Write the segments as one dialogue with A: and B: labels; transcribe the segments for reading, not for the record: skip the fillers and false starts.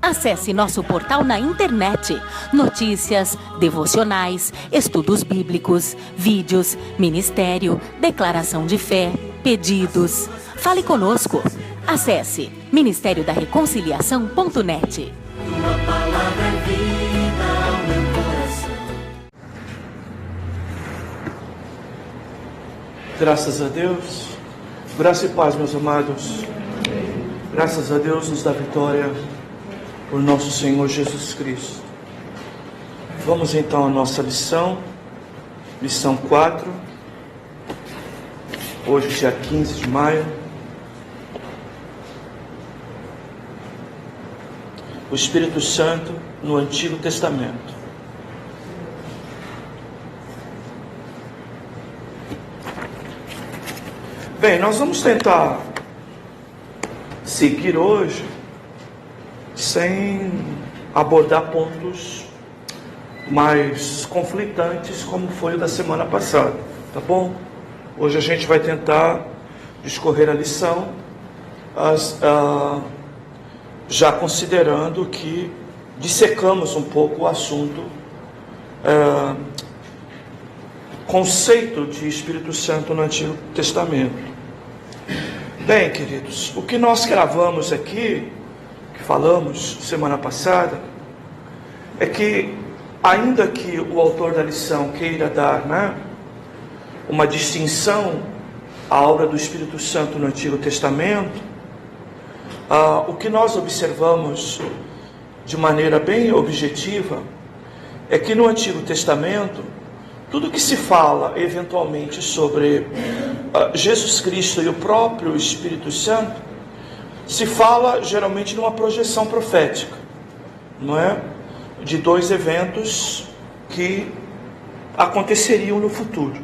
A: Acesse nosso portal na internet. Notícias, devocionais, estudos bíblicos, vídeos, ministério, declaração de fé, pedidos. Fale conosco. Acesse ministériodareconciliação.net.
B: Tua palavra é vida ao meu coração.
C: Graças a Deus. Graça e paz, meus amados. Graças a Deus nos dá vitória por nosso Senhor Jesus Cristo. Vamos então à nossa lição 4, hoje dia 15 de maio. O Espírito Santo no Antigo Testamento. Bem, nós vamos tentar seguir hoje sem abordar pontos mais conflitantes como foi o da semana passada, tá bom? Hoje a gente vai tentar discorrer a lição, já considerando que dissecamos um pouco o assunto, conceito de Espírito Santo no Antigo Testamento. Bem, queridos, o que nós gravamos aqui, que falamos semana passada, é que, ainda que o autor da lição queira dar, uma distinção à obra do Espírito Santo no Antigo Testamento, o que nós observamos de maneira bem objetiva é que no Antigo Testamento, tudo que se fala eventualmente sobre Jesus Cristo e o próprio Espírito Santo, se fala geralmente numa projeção profética, não é? De dois eventos que aconteceriam no futuro.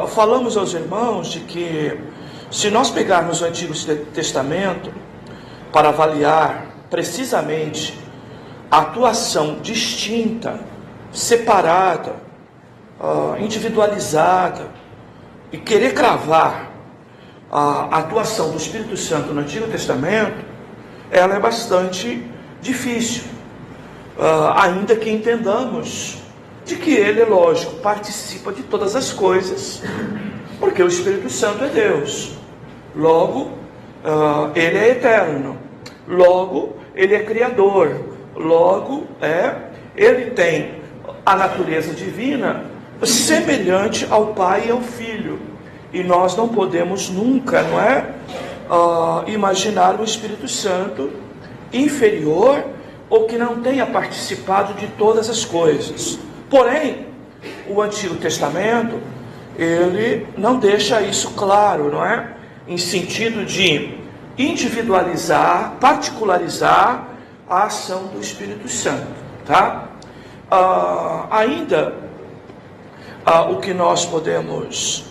C: Falamos aos irmãos de que, se nós pegarmos o Antigo Testamento para avaliar precisamente a atuação distinta, separada, individualizada, e querer cravar a atuação do Espírito Santo no Antigo Testamento, ela é bastante difícil, ainda que entendamos de que ele, lógico, participa de todas as coisas, porque o Espírito Santo é Deus. Logo, ele é eterno. Logo, ele é criador. Logo, ele tem a natureza divina semelhante ao Pai e ao Filho. E nós não podemos nunca, imaginar o Espírito Santo inferior ou que não tenha participado de todas as coisas. Porém, o Antigo Testamento, ele não deixa isso claro, em sentido de individualizar, particularizar a ação do Espírito Santo, tá? Ainda o que nós podemos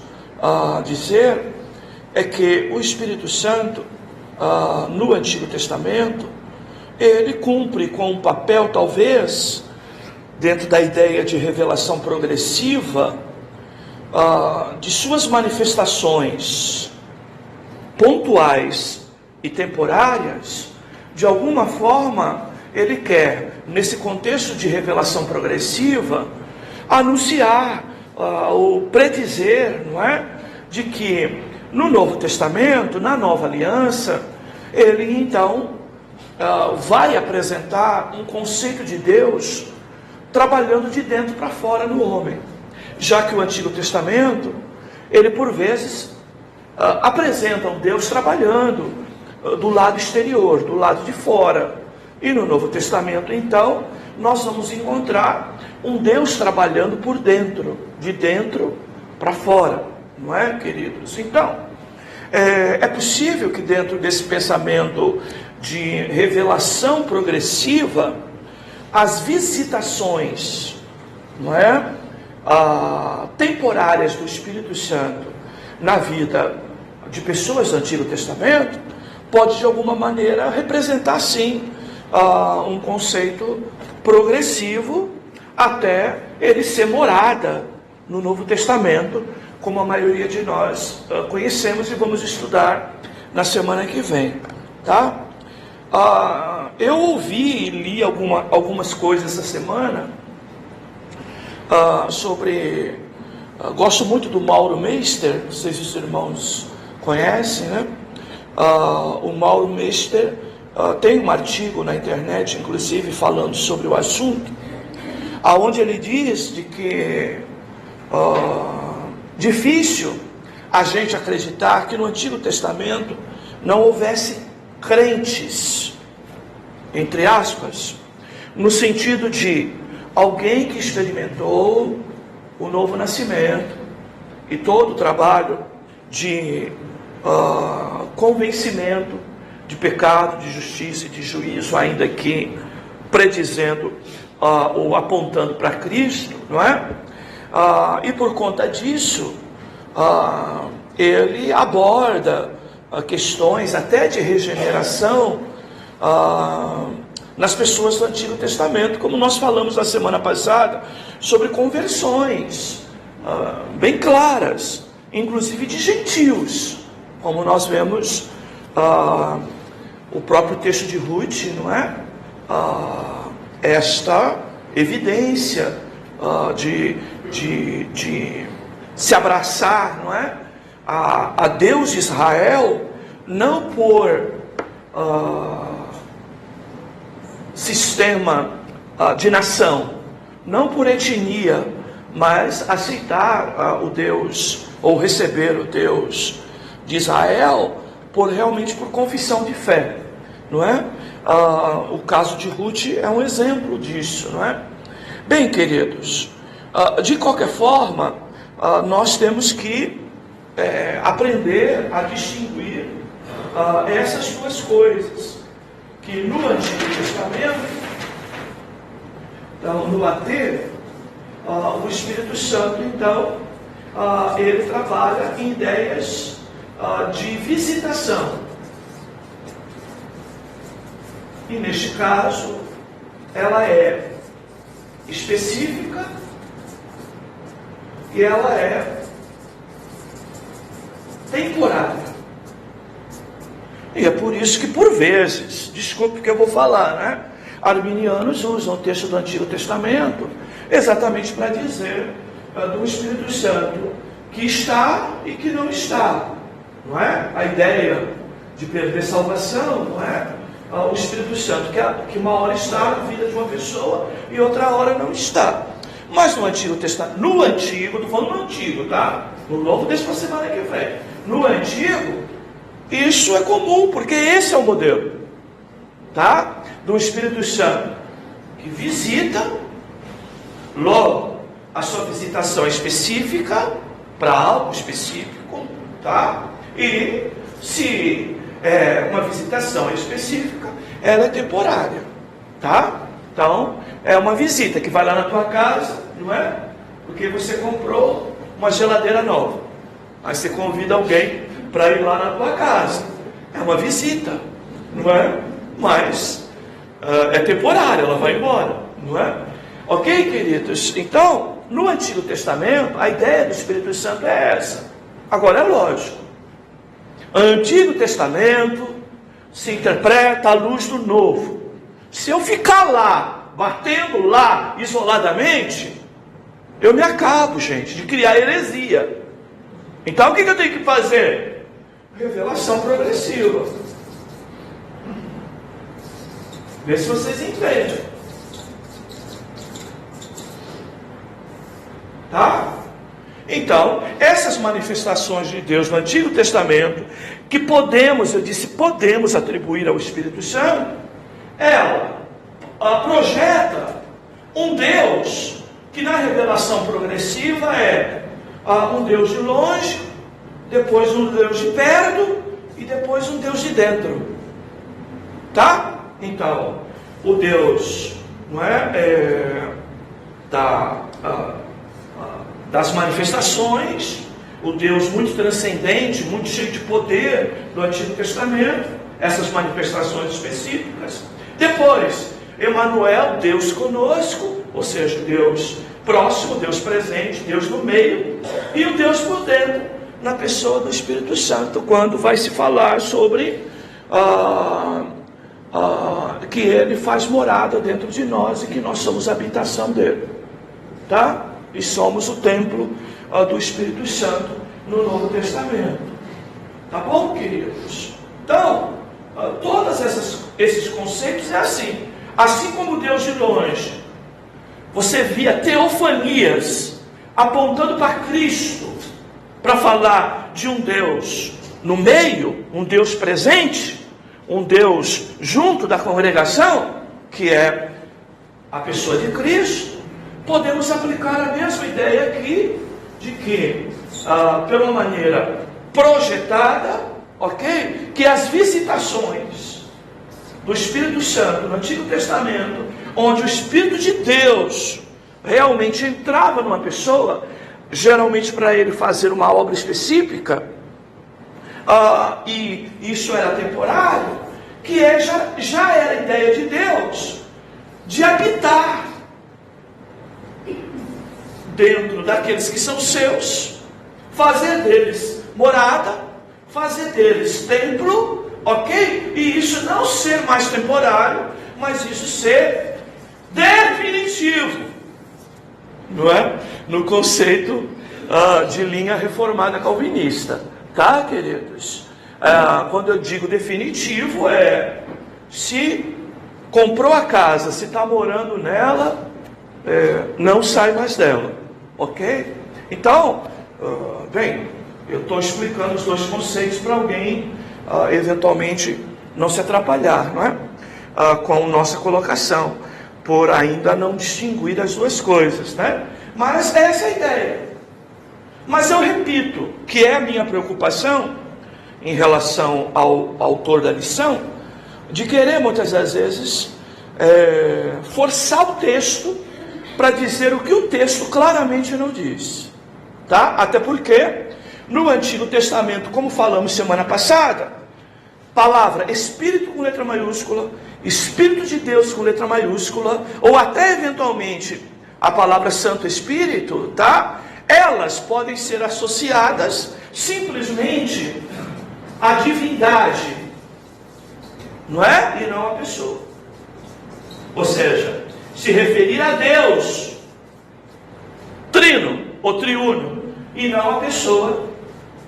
C: dizer é que o Espírito Santo, no Antigo Testamento, ele cumpre com um papel, talvez, dentro da ideia de revelação progressiva, de suas manifestações pontuais e temporárias. De alguma forma, ele quer, nesse contexto de revelação progressiva, anunciar ou predizer, de que no Novo Testamento, na Nova Aliança, ele então vai apresentar um conceito de Deus trabalhando de dentro para fora no homem, já que o Antigo Testamento, ele por vezes apresenta um Deus trabalhando do lado exterior, do lado de fora, e no Novo Testamento então nós vamos encontrar um Deus trabalhando por dentro, de dentro para fora, não é, queridos? Então, é possível que dentro desse pensamento de revelação progressiva, as visitações, temporárias do Espírito Santo na vida de pessoas do Antigo Testamento, pode de alguma maneira representar sim um conceito progressivo, até ele ser morada no Novo Testamento, como a maioria de nós conhecemos e vamos estudar na semana que vem, tá? eu ouvi e li algumas coisas essa semana sobre... gosto muito do Mauro Meister, não sei se os irmãos conhecem, né? O Mauro Meister tem um artigo na internet, inclusive, falando sobre o assunto, aonde ele diz de que difícil a gente acreditar que no Antigo Testamento não houvesse crentes, entre aspas, no sentido de alguém que experimentou o novo nascimento e todo o trabalho de convencimento de pecado, de justiça e de juízo, ainda que predizendo ou apontando para Cristo, não é? E por conta disso, ele aborda questões até de regeneração nas pessoas do Antigo Testamento, como nós falamos na semana passada, sobre conversões bem claras, inclusive de gentios, como nós vemos o próprio texto de Ruth, não é? Esta evidência de se abraçar, não é? A Deus de Israel, não por sistema de nação, não por etnia, mas aceitar o Deus, ou receber o Deus de Israel, realmente por confissão de fé, não é? O caso de Ruth é um exemplo disso, não é? Bem, queridos, de qualquer forma, nós temos que aprender a distinguir essas duas coisas, que no Antigo Testamento, então, no AT, o Espírito Santo, então, ele trabalha em ideias de visitação. E neste caso, ela é específica e ela é temporária. E é por isso que, por vezes, desculpe que eu vou falar, né? Arminianos usam o texto do Antigo Testamento exatamente para dizer do Espírito Santo que está e que não está, não é? A ideia de perder salvação, não é? O Espírito Santo que uma hora está na vida de uma pessoa e outra hora não está. Mas no Antigo Testamento, estou falando no Antigo, tá? No Novo deixa para semana que vem. No Antigo, isso é comum, porque esse é o modelo, tá? Do Espírito Santo que visita, logo a sua visitação é específica para algo específico, tá? E se uma visitação específica, ela é temporária, tá? Então, é uma visita que vai lá na tua casa, não é? Porque você comprou uma geladeira nova. Aí você convida alguém para ir lá na tua casa. É uma visita, não é? Mas é temporária, ela vai embora, não é? Ok, queridos? Então, no Antigo Testamento, a ideia do Espírito Santo é essa. Agora, é lógico. Antigo Testamento se interpreta à luz do Novo. Se eu ficar lá, batendo lá, isoladamente, eu me acabo, gente, de criar heresia. Então, o que eu tenho que fazer? Revelação progressiva. Vê se vocês entendem. Tá? Então, essas manifestações de Deus no Antigo Testamento, que podemos atribuir ao Espírito Santo, ela projeta um Deus que na revelação progressiva é um Deus de longe, depois um Deus de perto e depois um Deus de dentro. Tá? Então, o Deus, não é, das manifestações, o Deus muito transcendente, muito cheio de poder do Antigo Testamento, essas manifestações específicas. Depois, Emanuel, Deus conosco, ou seja, Deus próximo, Deus presente, Deus no meio, e o Deus por dentro, na pessoa do Espírito Santo, quando vai se falar sobre que Ele faz morada dentro de nós e que nós somos a habitação dele, tá? E somos o templo do Espírito Santo no Novo Testamento, tá bom, queridos? Então, todos esses conceitos é assim como Deus de longe, você via teofanias apontando para Cristo, para falar de um Deus no meio, um Deus presente, um Deus junto da congregação, que é a pessoa de Cristo. Podemos aplicar a mesma ideia aqui, de que, pela maneira projetada, ok? Que as visitações do Espírito Santo no Antigo Testamento, onde o Espírito de Deus realmente entrava numa pessoa, geralmente para ele fazer uma obra específica, e isso era temporário, que já era a ideia de Deus de habitar dentro daqueles que são seus, fazer deles morada, fazer deles templo, ok? E isso não ser mais temporário, mas isso ser definitivo, não é? No conceito de linha reformada calvinista, tá, queridos? Quando eu digo definitivo, se comprou a casa, se está morando nela, não sai mais dela, ok? Então, bem, eu estou explicando os dois conceitos para alguém eventualmente não se atrapalhar, não é? Com nossa colocação, por ainda não distinguir as duas coisas, né? Mas essa é a ideia. Mas eu repito, que é a minha preocupação em relação ao autor da lição, de querer muitas das vezes forçar o texto para dizer o que o texto claramente não diz, tá? Até porque no Antigo Testamento, como falamos semana passada, palavra Espírito com letra maiúscula, Espírito de Deus com letra maiúscula, ou até eventualmente a palavra Santo Espírito, tá? Elas podem ser associadas simplesmente à divindade, não é? E não à pessoa. Ou seja, se referir a Deus trino ou triuno, e não à pessoa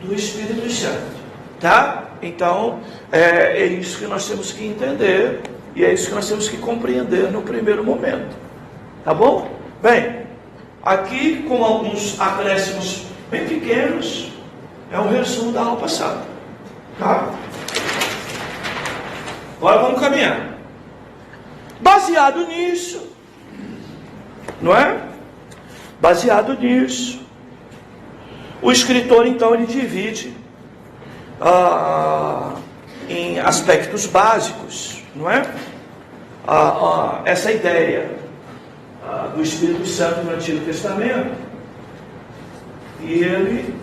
C: do Espírito Santo, tá? Então, é isso que nós temos que entender, e é isso que nós temos que compreender no primeiro momento, tá bom? Bem, aqui com alguns acréscimos bem pequenos, é um resumo da aula passada, tá? Agora vamos caminhar. Baseado nisso, não é? Baseado nisso, o escritor então ele divide em aspectos básicos, não é? Essa ideia do Espírito Santo no Antigo Testamento, e ele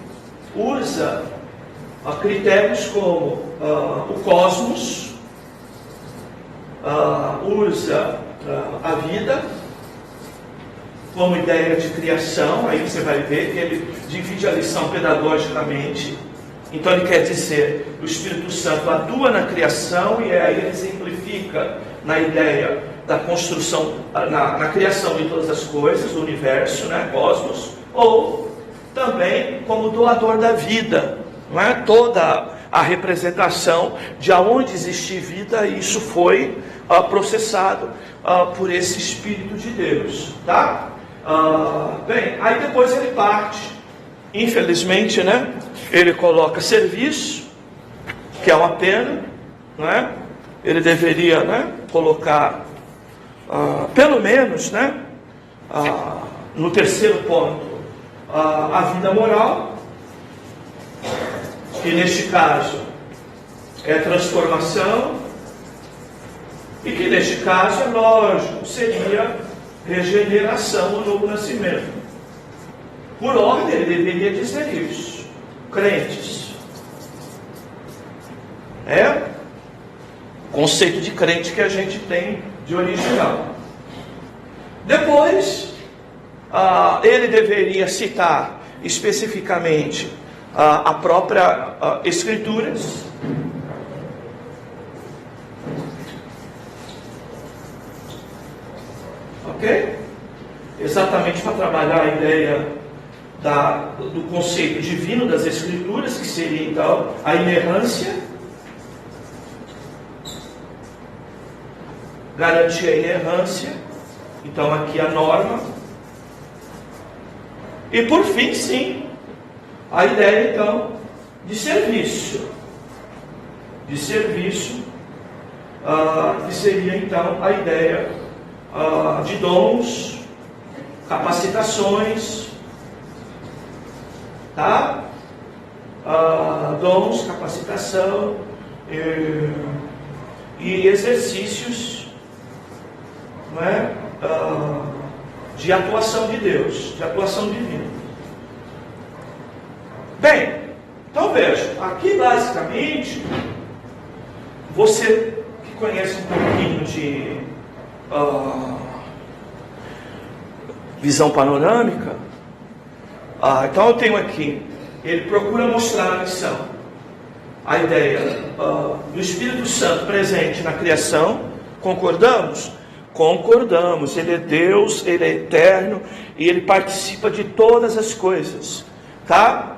C: usa critérios como o cosmos, usa a vida como ideia de criação. Aí você vai ver que ele divide a lição pedagogicamente. Então ele quer dizer, o Espírito Santo atua na criação, e aí ele exemplifica na ideia da construção, na criação de todas as coisas, do universo, né, cosmos, ou também como doador da vida, não é? Toda a representação de aonde existe vida, e isso foi processado por esse Espírito de Deus, tá? Bem, aí depois ele parte, infelizmente, né? Ele coloca serviço, que é uma pena, não é? Ele deveria, né, colocar, pelo menos, né, no terceiro ponto, a vida moral, que neste caso é transformação, e que neste caso, é lógico, seria regeneração ou novo nascimento. Por ordem, ele deveria dizer isso. Crentes. É o conceito de crente que a gente tem de original. Depois, ele deveria citar especificamente a própria Escrituras, ok? Exatamente para trabalhar a ideia do conceito divino das Escrituras, que seria então a inerrância, garantir a inerrância, então aqui a norma, e por fim, sim, a ideia então de serviço, que seria então a ideia de dons, capacitações, tá? Dons, capacitação e exercícios, não é? De atuação de Deus, de atuação divina. Bem, então veja, aqui basicamente, você que conhece um pouquinho de visão panorâmica, então eu tenho aqui, ele procura mostrar na missão a ideia do Espírito Santo presente na criação. Concordamos? Concordamos. Ele é Deus, ele é eterno e ele participa de todas as coisas, tá?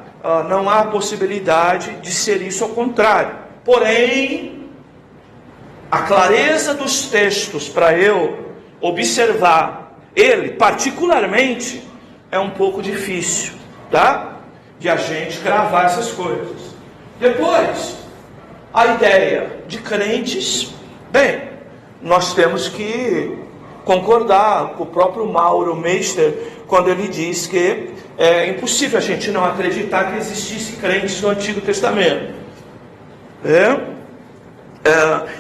C: Não há possibilidade de ser isso ao contrário. Porém, a clareza dos textos para eu observar ele particularmente é um pouco difícil, tá? De a gente cravar essas coisas. Depois, a ideia de crentes. Bem, nós temos que concordar com o próprio Mauro Meister quando ele diz que é impossível a gente não acreditar que existisse crentes no Antigo Testamento.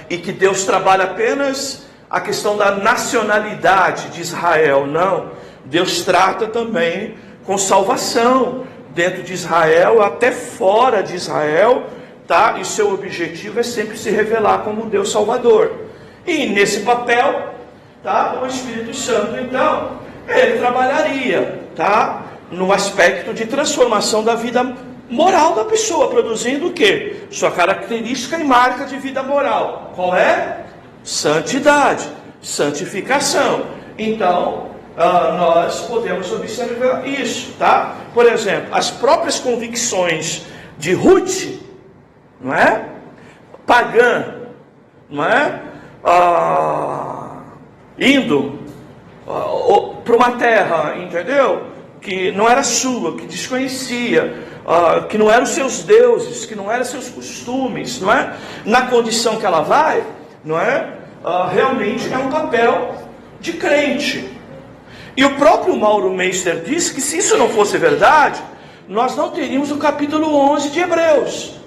C: E que Deus trabalha apenas a questão da nacionalidade de Israel. Não, Deus trata também com salvação dentro de Israel, até fora de Israel, tá? E seu objetivo é sempre se revelar como Deus Salvador. E nesse papel, tá? O Espírito Santo, então, ele trabalharia, tá? No aspecto de transformação da vida moral da pessoa, produzindo o quê? Sua característica e marca de vida moral. Qual é? Santidade, santificação. Então, nós podemos observar isso, tá? Por exemplo, as próprias convicções de Ruth, não é? Pagã, não é? Indo para uma terra, entendeu? Que não era sua, que desconhecia, que não eram os seus deuses, que não eram seus costumes, não é? Na condição que ela vai, não é? Realmente é um papel de crente. E o próprio Mauro Meister disse que se isso não fosse verdade, nós não teríamos o capítulo 11 de Hebreus,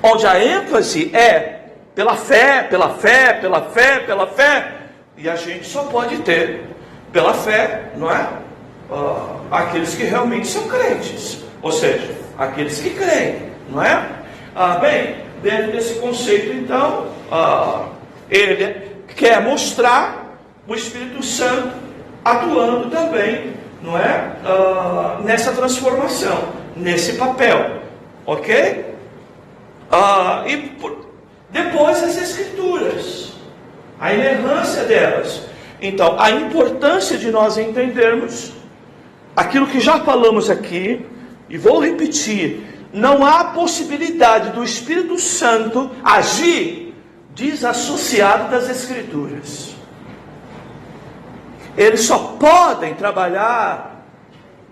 C: onde a ênfase é pela fé, pela fé, pela fé, pela fé. E a gente só pode ter pela fé, não é? Aqueles que realmente são crentes, ou seja, aqueles que creem, não é? Bem, dentro desse conceito, então, ele quer mostrar o Espírito Santo atuando também, não é? Nessa transformação, nesse papel, ok? Depois as Escrituras, a inerrância delas. Então, a importância de nós entendermos aquilo que já falamos aqui, e vou repetir: não há possibilidade do Espírito Santo agir desassociado das Escrituras. Eles só podem trabalhar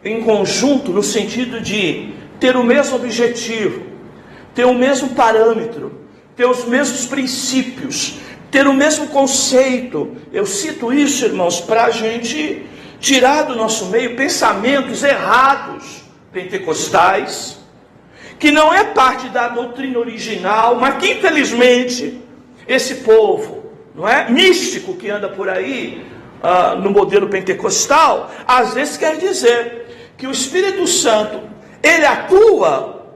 C: em conjunto no sentido de ter o mesmo objetivo, ter o mesmo parâmetro, ter os mesmos princípios, ter o mesmo conceito. Eu cito isso, irmãos, para a gente tirar do nosso meio pensamentos errados, pentecostais, que não é parte da doutrina original, mas que infelizmente esse povo, não é, místico que anda por aí, no modelo pentecostal, às vezes quer dizer que o Espírito Santo, ele atua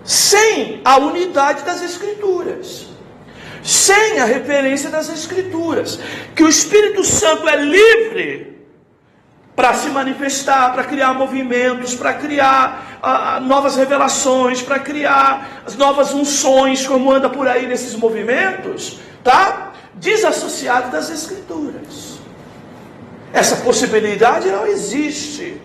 C: sem a unidade das Escrituras, sem a referência das Escrituras, que o Espírito Santo é livre para se manifestar, para criar movimentos, para criar novas revelações, para criar as novas unções, como anda por aí nesses movimentos, tá? desassociado das Escrituras. Essa possibilidade não existe,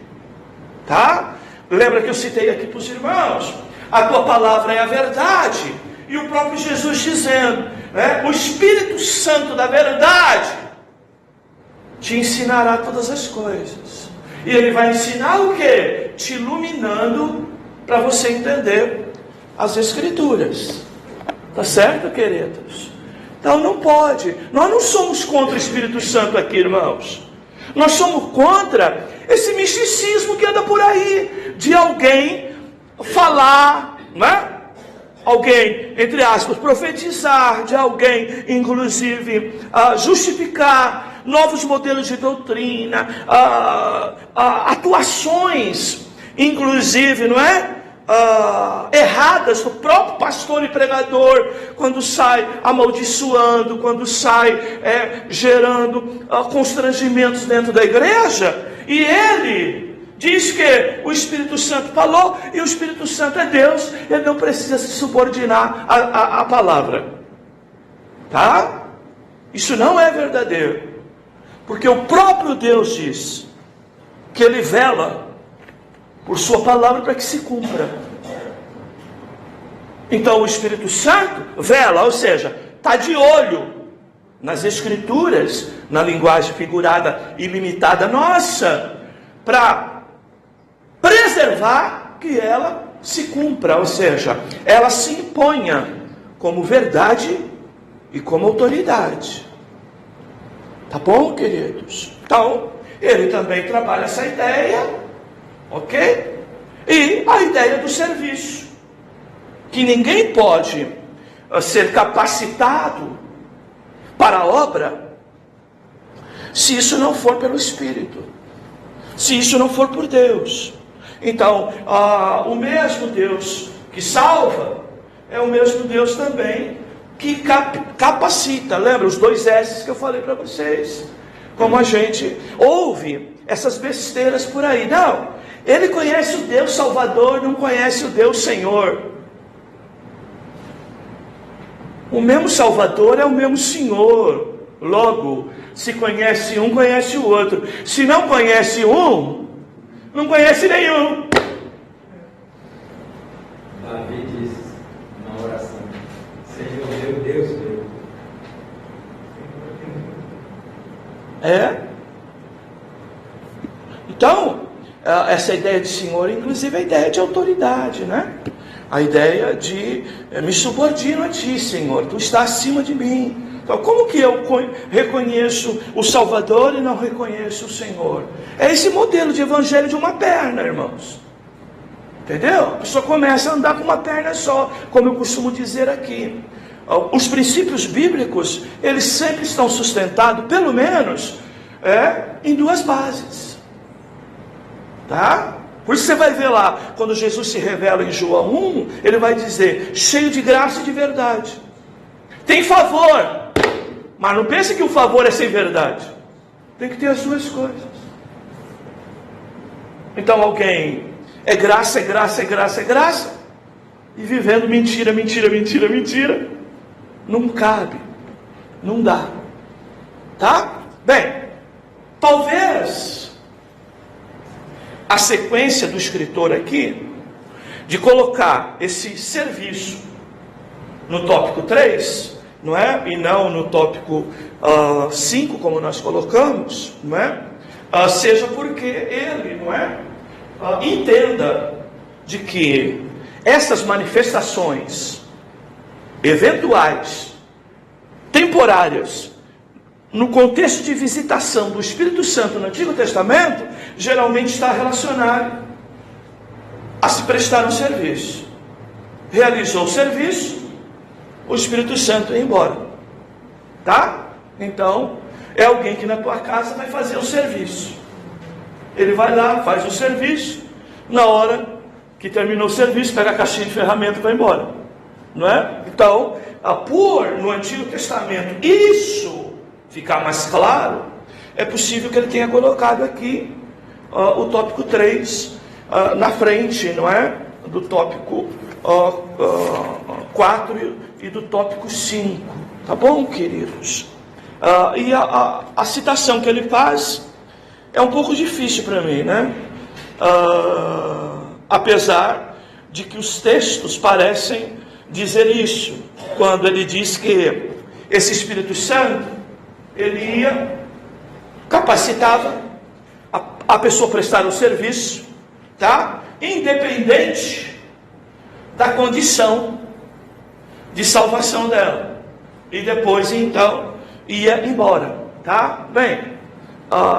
C: tá? Lembra que eu citei aqui para os irmãos? A tua palavra é a verdade. E o próprio Jesus dizendo, né? O Espírito Santo da verdade te ensinará todas as coisas. E ele vai ensinar o quê? Te iluminando para você entender as Escrituras. Tá certo, queridos? Então não pode. Nós não somos contra o Espírito Santo aqui, irmãos. Nós somos contra esse misticismo que anda por aí, de alguém falar, né? Alguém, entre aspas, profetizar, de alguém, inclusive, justificar novos modelos de doutrina, atuações, inclusive, não é? Erradas do próprio pastor e pregador, quando sai amaldiçoando, quando sai gerando constrangimentos dentro da igreja, e ele diz que o Espírito Santo falou, e o Espírito Santo é Deus, ele não precisa se subordinar à palavra, tá? Isso não é verdadeiro, porque o próprio Deus diz que ele vela por sua palavra para que se cumpra. Então o Espírito Santo vela, ou seja, está de olho nas Escrituras, na linguagem figurada e limitada nossa, para preservar que ela se cumpra, ou seja, ela se imponha como verdade e como autoridade. Tá bom, queridos? Então, ele também trabalha essa ideia, ok? E a ideia do serviço, que ninguém pode ser capacitado para a obra se isso não for pelo Espírito, se isso não for por Deus. Então, o mesmo Deus que salva é o mesmo Deus também que capacita. Lembra os 2 S's que eu falei para vocês? Como a gente ouve essas besteiras por aí. Não, ele conhece o Deus Salvador, não conhece o Deus Senhor. O mesmo Salvador é o mesmo Senhor. Logo, se conhece um, conhece o outro. Se não conhece um, não conhece nenhum.
D: Davi disse na oração: Senhor meu Deus meu.
C: Então, essa ideia de Senhor, inclusive, é a ideia de autoridade, né? A ideia de me subordino a Ti, Senhor, Tu está acima de mim. Então, como que eu reconheço o Salvador e não reconheço o Senhor? É esse modelo de evangelho de uma perna, irmãos. Entendeu? A pessoa começa a andar com uma perna só, como eu costumo dizer aqui. Os princípios bíblicos, eles sempre estão sustentados, pelo menos, em 2 bases. Tá? Por isso você vai ver lá, quando Jesus se revela em João 1, ele vai dizer, cheio de graça e de verdade. Tem favor, mas não pense que o favor é sem verdade. Tem que ter as 2 coisas. Então alguém é graça, é graça, é graça, é graça, e vivendo mentira, mentira, mentira, mentira, não cabe, não dá. Tá? Bem, talvez a sequência do escritor aqui, de colocar esse serviço no tópico 3, não é? E não no tópico 5, como nós colocamos, não é? Seja porque ele, não é? Entenda de que essas manifestações eventuais, temporárias, no contexto de visitação do Espírito Santo no Antigo Testamento, geralmente está relacionado a se prestar um serviço. Realizou o serviço, o Espírito Santo ia embora. Tá? Então, é alguém que na tua casa vai fazer o serviço. Ele vai lá, faz o serviço, na hora que terminou o serviço, pega a caixinha de ferramenta e vai embora. Não é? Então, por no Antigo Testamento isso ficar mais claro, é possível que ele tenha colocado aqui o tópico 3 na frente, não é? Do tópico 4 e do tópico 5. Tá bom, queridos? E a citação que ele faz é um pouco difícil para mim, né? Apesar de que os textos parecem dizer isso, quando ele diz que esse Espírito Santo, ele ia, capacitava a pessoa a prestar o serviço, tá? Independente da condição de salvação dela. E depois, então, ia embora, tá? Bem,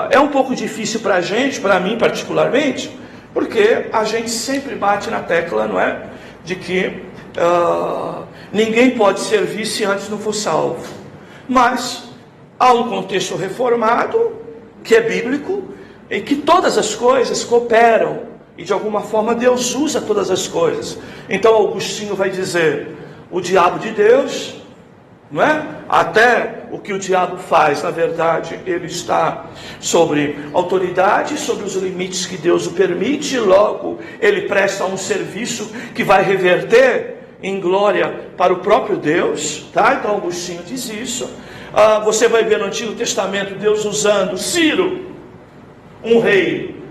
C: é um pouco difícil para a gente, para mim particularmente, porque a gente sempre bate na tecla, não é? De que ninguém pode servir se antes não for salvo. Mas há um contexto reformado, que é bíblico, em que todas as coisas cooperam, e de alguma forma Deus usa todas as coisas. Então Augustinho vai dizer, o diabo de Deus, não é? Até o que o diabo faz, na verdade, ele está sobre autoridade, sobre os limites que Deus o permite, logo ele presta um serviço que vai reverter em glória para o próprio Deus, tá? Então Augustinho diz isso. Você vai ver no Antigo Testamento Deus usando Ciro, um rei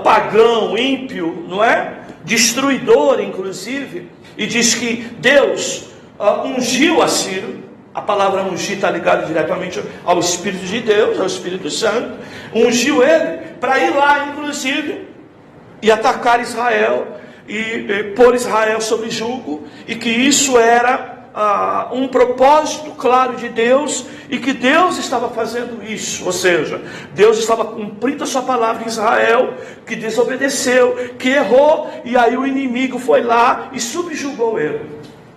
C: pagão, ímpio, não é? Destruidor, inclusive, e diz que Deus ungiu a Ciro. A palavra ungir está ligada diretamente ao Espírito de Deus, ao Espírito Santo. Ungiu ele para ir lá, inclusive, e atacar Israel, e pôr Israel sob jugo, e que isso era um propósito claro de Deus, e que Deus estava fazendo isso, ou seja, Deus estava cumprindo a sua palavra em Israel, que desobedeceu, que errou, e aí o inimigo foi lá e subjugou ele,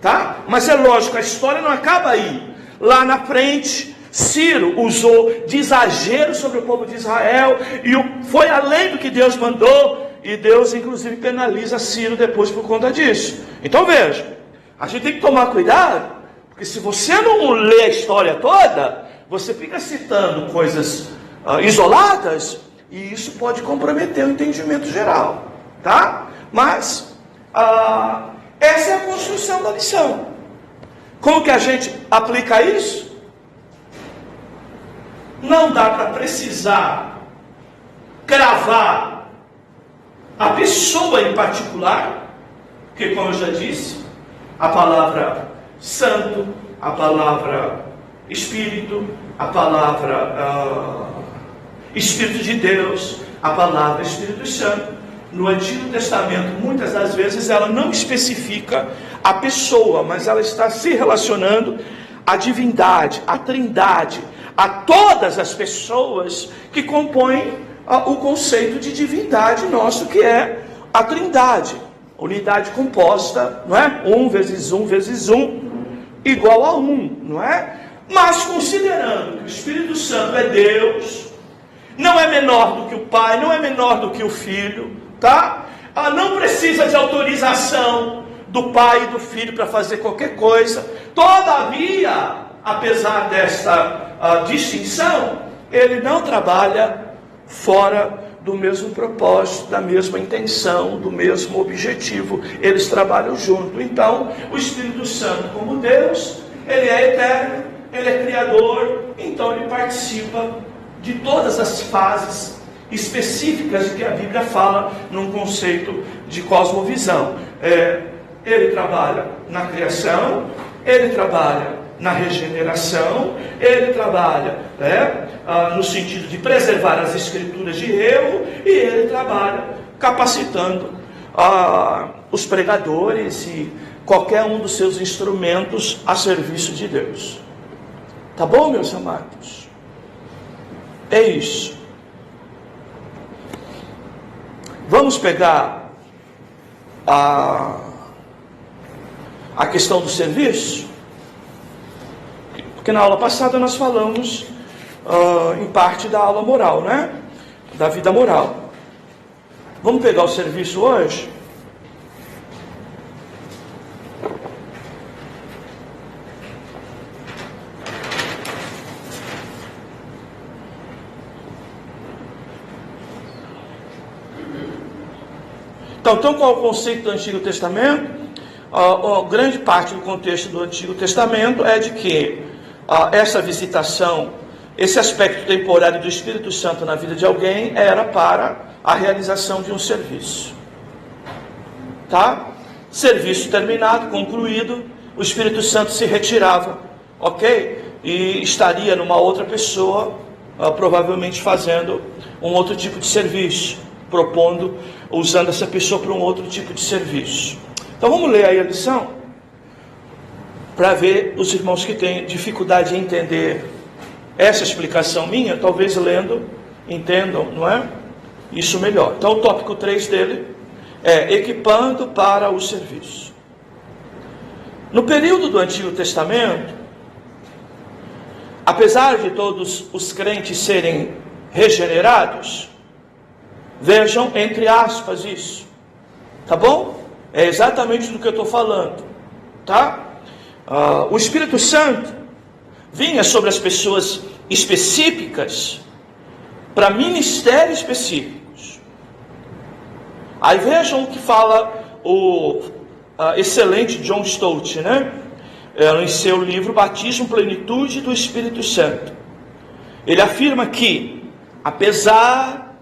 C: tá? Mas é lógico, a história não acaba aí. Lá na frente, Ciro usou de exagero sobre o povo de Israel, e foi além do que Deus mandou, e Deus inclusive penaliza Ciro depois por conta disso. Então veja, a gente tem que tomar cuidado, porque se você não lê a história toda, você fica citando coisas isoladas, e isso pode comprometer o entendimento geral, tá? Mas essa é a construção da lição. Como que a gente aplica isso? Não dá para precisar cravar a pessoa em particular, porque, como eu já disse, a palavra santo, a palavra espírito, a palavra Espírito de Deus, a palavra Espírito Santo, no Antigo Testamento, muitas das vezes, ela não especifica a pessoa, mas ela está se relacionando à divindade, à trindade, a todas as pessoas que compõem o conceito de divindade nosso, que é a trindade, unidade composta, não é? 1 vezes 1 vezes 1 igual a 1, não é? Mas considerando que o Espírito Santo é Deus, não é menor do que o Pai, não é menor do que o Filho, tá? Não precisa de autorização do Pai e do Filho para fazer qualquer coisa. Todavia, apesar desta distinção, ele não trabalha fora do mesmo propósito, da mesma intenção, do mesmo objetivo. Eles trabalham junto. Então, o Espírito Santo, como Deus, ele é eterno, ele é criador, então ele participa de todas as fases específicas de que a Bíblia fala num conceito de cosmovisão. Ele trabalha na criação, ele trabalha na regeneração, ele trabalha no sentido de preservar as escrituras de erro, e ele trabalha capacitando os pregadores e qualquer um dos seus instrumentos a serviço de Deus. Tá bom, meus amados? É isso. Vamos pegar a questão do serviço, porque na aula passada nós falamos em parte da aula moral, né? Da vida moral. Vamos pegar o serviço hoje? Então, qual é o conceito do Antigo Testamento? Grande parte do contexto do Antigo Testamento é de que essa visitação esse aspecto temporário do Espírito Santo na vida de alguém era para a realização de um serviço. Tá? Serviço terminado, concluído, o Espírito Santo se retirava, ok? E estaria numa outra pessoa, provavelmente fazendo um outro tipo de serviço, propondo, usando essa pessoa para um outro tipo de serviço. Então vamos ler aí a lição, para ver os irmãos que têm dificuldade em entender essa explicação minha, talvez lendo, entendam, não é? Isso melhor. Então o tópico 3 dele é equipando para o serviço. No período do Antigo Testamento, apesar de todos os crentes serem regenerados, vejam entre aspas isso, tá bom? É exatamente do que eu estou falando, tá? O Espírito Santo vinha sobre as pessoas específicas para ministérios específicos. Aí vejam o que fala o excelente John Stott, né? Em seu livro Batismo, Plenitude do Espírito Santo. Ele afirma que, apesar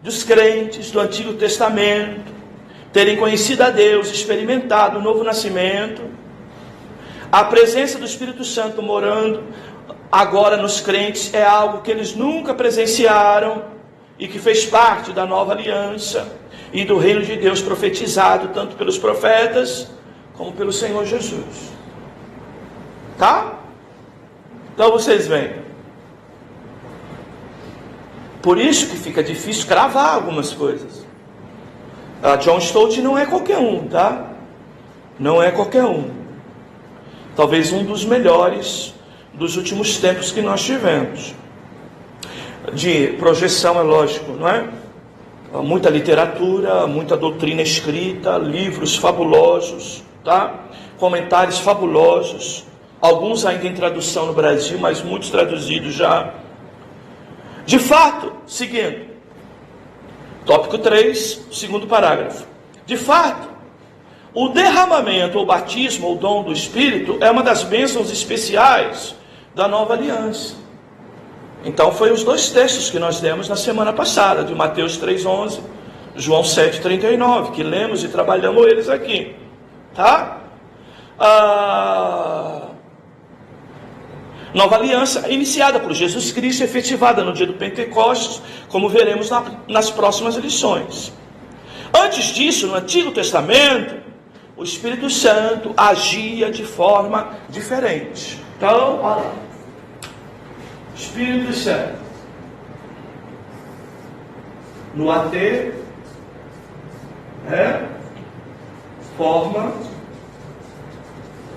C: dos crentes do Antigo Testamento terem conhecido a Deus, experimentado o novo nascimento, a presença do Espírito Santo morando agora nos crentes é algo que eles nunca presenciaram e que fez parte da nova aliança e do reino de Deus profetizado tanto pelos profetas como pelo Senhor Jesus. Tá? Então vocês veem. Por isso que fica difícil cravar algumas coisas. John Stott não é qualquer um, tá? Não é qualquer um. Talvez um dos melhores dos últimos tempos que nós tivemos. De projeção, é lógico, não é? Muita literatura, muita doutrina escrita, livros fabulosos, tá? Comentários fabulosos, alguns ainda em tradução no Brasil, mas muitos traduzidos já. De fato, seguindo, tópico 3, segundo parágrafo. De fato, o derramamento, ou batismo, ou dom do Espírito, é uma das bênçãos especiais da nova aliança. Então, foi os dois textos que nós lemos na semana passada, de Mateus 3,11, João 7,39, que lemos e trabalhamos eles aqui. Tá? Nova aliança iniciada por Jesus Cristo, efetivada no dia do Pentecostes, como veremos nas próximas lições. Antes disso, no Antigo Testamento, o Espírito Santo agia de forma diferente. Então, olha lá. Espírito Santo no AT é forma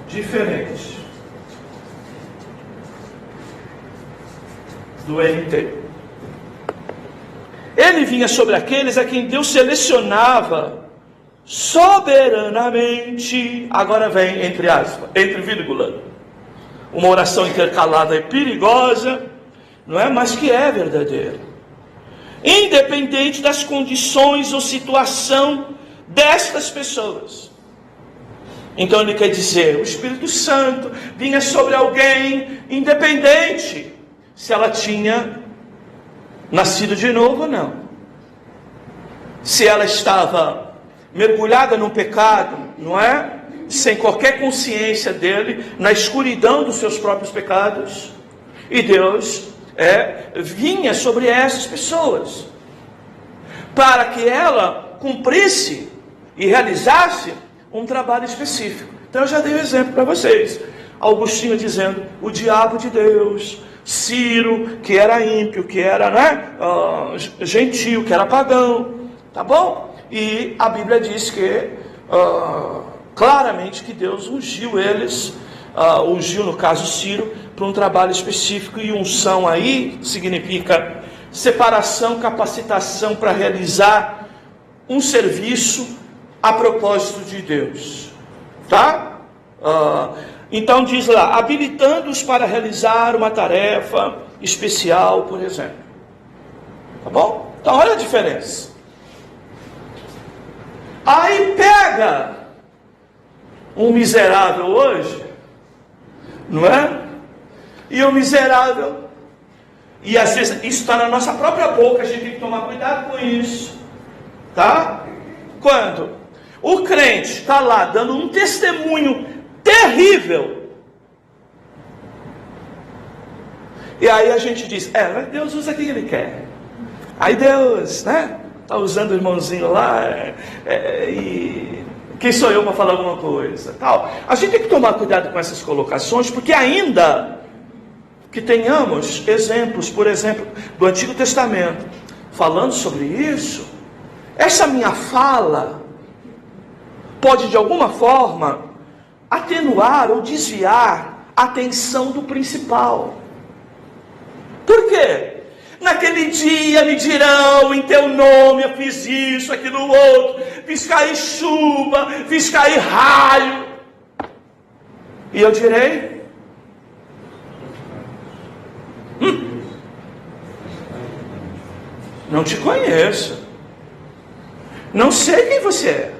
C: diferente do NT. Ele vinha sobre aqueles a quem Deus selecionava soberanamente. Agora vem entre aspas, entre vírgula, uma oração intercalada e perigosa, não é? Mas que é verdadeira. Independente das condições ou situação destas pessoas. Então ele quer dizer, o Espírito Santo vinha sobre alguém, independente se ela tinha nascido de novo ou não. Se ela estava mergulhada no pecado, não é? Sem qualquer consciência dele, na escuridão dos seus próprios pecados. E Deus vinha sobre essas pessoas, para que ela cumprisse e realizasse um trabalho específico. Então eu já dei um exemplo para vocês. Augustinho dizendo, o diabo de Deus. Ciro, que era ímpio, que era gentil, que era pagão. Tá bom? E a Bíblia diz que claramente que Deus ungiu eles, ungiu no caso Ciro, para um trabalho específico. E unção aí significa separação, capacitação para realizar um serviço a propósito de Deus. Tá? Então diz lá, habilitando-os para realizar uma tarefa especial, por exemplo. Tá bom? Então olha a diferença. Aí pega um miserável hoje, não é? E o miserável E às vezes isso está na nossa própria boca, a gente tem que tomar cuidado com isso. Tá? Quando o crente está lá dando um testemunho terrível, e aí a gente diz, Deus usa quem Ele quer. Aí Deus, né? Está usando o irmãozinho lá, e quem sou eu para falar alguma coisa? Tal. A gente tem que tomar cuidado com essas colocações, porque ainda que tenhamos exemplos, por exemplo, do Antigo Testamento, falando sobre isso, essa minha fala pode de alguma forma atenuar ou desviar a atenção do principal. Por quê? Naquele dia me dirão em teu nome, eu fiz isso, aquilo outro, fiz cair chuva, fiz cair raio. E eu direi, não te conheço, não sei quem você é.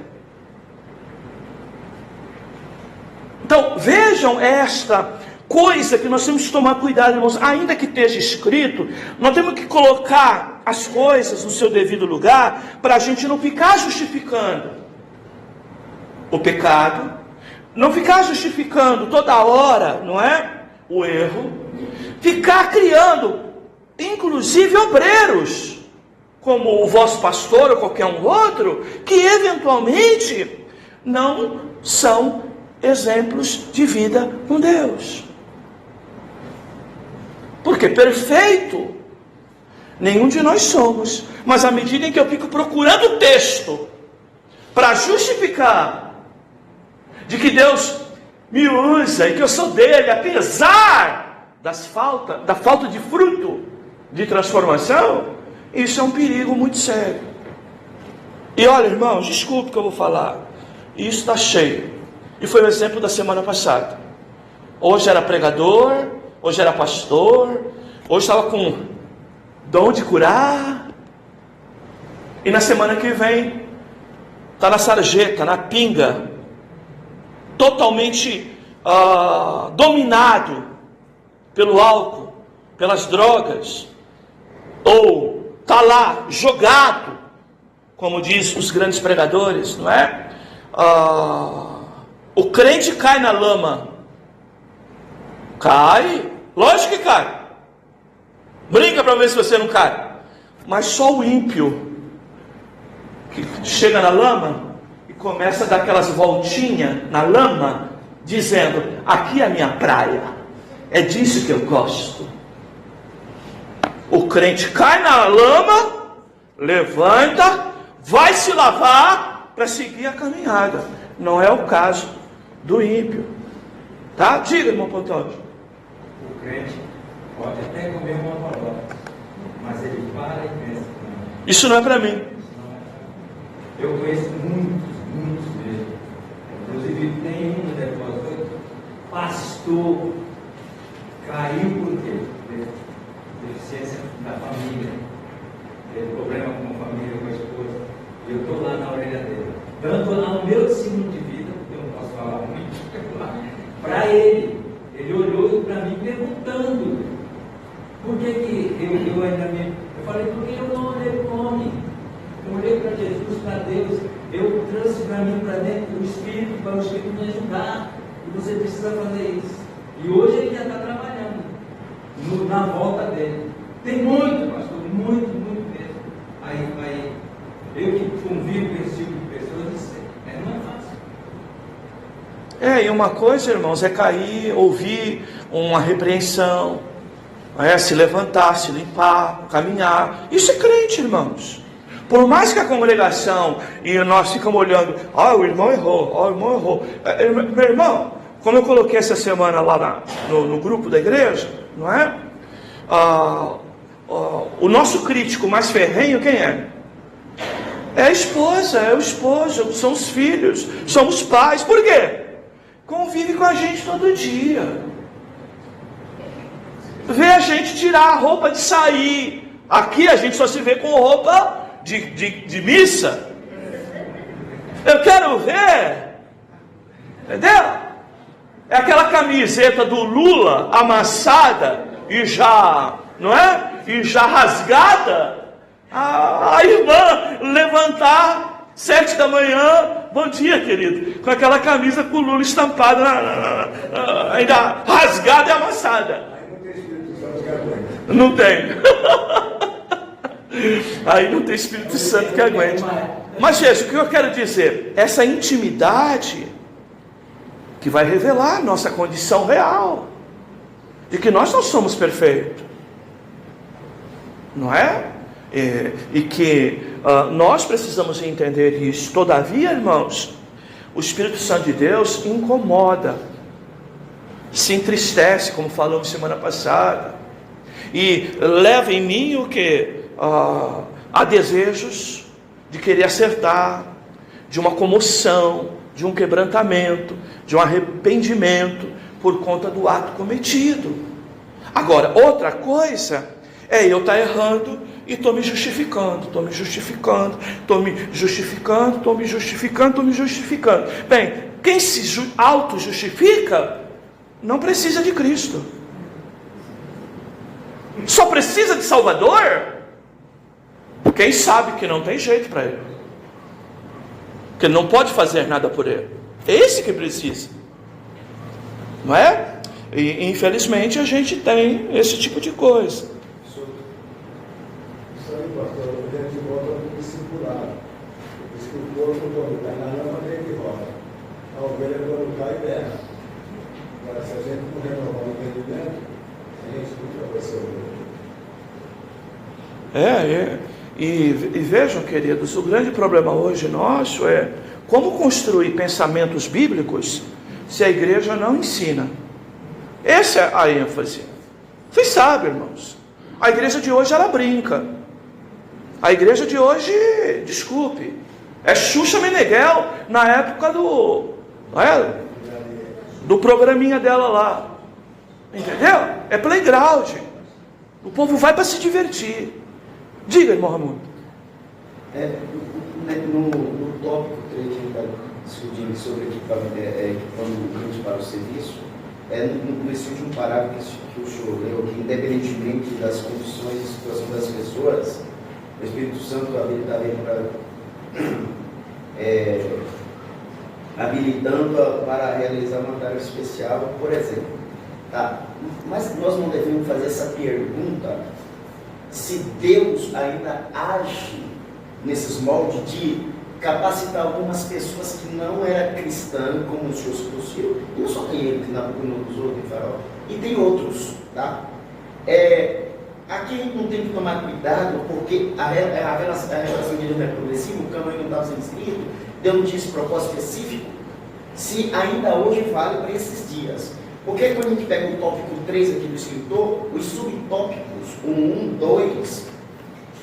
C: Então vejam esta coisa que nós temos que tomar cuidado, irmãos. Ainda que esteja escrito, nós temos que colocar as coisas no seu devido lugar, para a gente não ficar justificando o pecado, não ficar justificando toda hora, não é? O erro, ficar criando, inclusive obreiros, como o vosso pastor ou qualquer um outro, que eventualmente não são exemplos de vida com Deus. Porque perfeito nenhum de nós somos, mas à medida em que eu fico procurando o texto para justificar de que Deus me usa e que eu sou dele, apesar da falta de fruto de transformação, isso é um perigo muito sério. E olha, irmãos, desculpe que eu vou falar, isso está cheio, e foi o exemplo da semana passada. Hoje era pregador, hoje era pastor, hoje estava com dom de curar, e na semana que vem está na sarjeta, na pinga, totalmente dominado pelo álcool, pelas drogas, ou está lá jogado, como diz os grandes pregadores, não é? O crente cai na lama. Cai, lógico que cai. Brinca para ver se você não cai. Mas só o ímpio que chega na lama e começa a dar aquelas voltinhas na lama, dizendo, aqui é a minha praia, é disso que eu gosto. O crente cai na lama, levanta, vai se lavar para seguir a caminhada. Não é o caso do ímpio. Tá? Diga, irmão Pontão.
D: O crente pode até comer uma palavra, mas ele para e pensa.
C: Isso não é para mim.
D: Eu conheço muitos mesmo. Inclusive tem um depois, pastor, caiu por quê? Deficiência da família, teve problema com a família, com a esposa, e eu estou lá na orelha dele, dando lá o meu testemunho de vida, porque eu não posso falar muito, para ele olhou para mim perguntando, por que eu ainda me... Eu falei, porque eu não olhei para o homem, eu olhei para Jesus, para Deus, eu trouxe para mim, para dentro do Espírito, para o Espírito me ajudar, e você precisa fazer isso. E hoje ele já está trabalhando na volta dele. Tem muito, pastor, muito mesmo. Aí eu que convivo com esse tipo de pessoas, não é fácil.
C: E uma coisa, irmãos, é cair, ouvir uma repreensão, se levantar, se limpar, caminhar. Isso é crente, irmãos. Por mais que a congregação e nós ficamos olhando, o irmão errou, meu irmão, como eu coloquei essa semana lá no grupo da igreja, não é? O nosso crítico mais ferrenho, quem é? É a esposa, é o esposo, são os filhos, são os pais. Por quê? Convive com a gente todo dia. Vê a gente tirar a roupa de sair. Aqui a gente só se vê com roupa de missa. Eu quero ver. Entendeu? É aquela camiseta do Lula amassada e já, não é? e já rasgada, a irmã levantar 7 da manhã, bom dia, querido, com aquela camisa com o Lula estampado, ainda rasgada e amassada. Não tem. Aí não tem Espírito Santo que aguente. Mas veja, o que eu quero dizer, essa intimidade que vai revelar nossa condição real, de que nós não somos perfeitos, não é? E que nós precisamos entender isso. Todavia, irmãos, o Espírito Santo de Deus incomoda, se entristece, como falamos semana passada, e leva em mim o que? Há desejos de querer acertar, de uma comoção, de um quebrantamento, de um arrependimento por conta do ato cometido. Agora, outra coisa é eu estar errando e estou me justificando. Bem, quem se auto-justifica não precisa de Cristo. Só precisa de Salvador quem sabe que não tem jeito para ele, que ele não pode fazer nada por ele. É esse que precisa, não é? E infelizmente a gente tem esse tipo de coisa.
E: Isso aí, pastor, a gente volta no discipulado. Diz que o corpo, quando cai na lama, ele rola. A ovelha, quando cai, berra. Agora, se a gente não renovar o entendimento, a gente nunca vai ser ovelha.
C: E vejam, queridos, o grande problema hoje nosso é como construir pensamentos bíblicos se a igreja não ensina. Essa é a ênfase. Vocês sabem, irmãos, a igreja de hoje ela brinca. A igreja de hoje, desculpe, é Xuxa Meneghel na época do programinha dela lá. Entendeu? É playground. O povo vai para se divertir. Diga, irmão Ramundo.
F: No tópico 3 que a gente está discutindo sobre equipamento para o serviço, nesse último parágrafo que o senhor leu, que independentemente das condições e situação das pessoas, o Espírito Santo habilitando-a para realizar uma tarefa especial, por exemplo. Tá? Mas nós não devemos fazer essa pergunta se Deus ainda age nesses moldes de capacitar algumas pessoas que não eram cristãs, como o senhor citou, e não só tem ele que na coluna dos outros, em Farol, e tem outros, tá? Aqui a gente não tem que tomar cuidado, porque a revelação de Deus é progressiva, o caminho não estava sendo escrito, Deus não tinha esse propósito específico, se ainda hoje vale para esses dias. Porque quando a gente pega o tópico 3 aqui do escritor, os subtópicos 1, 2,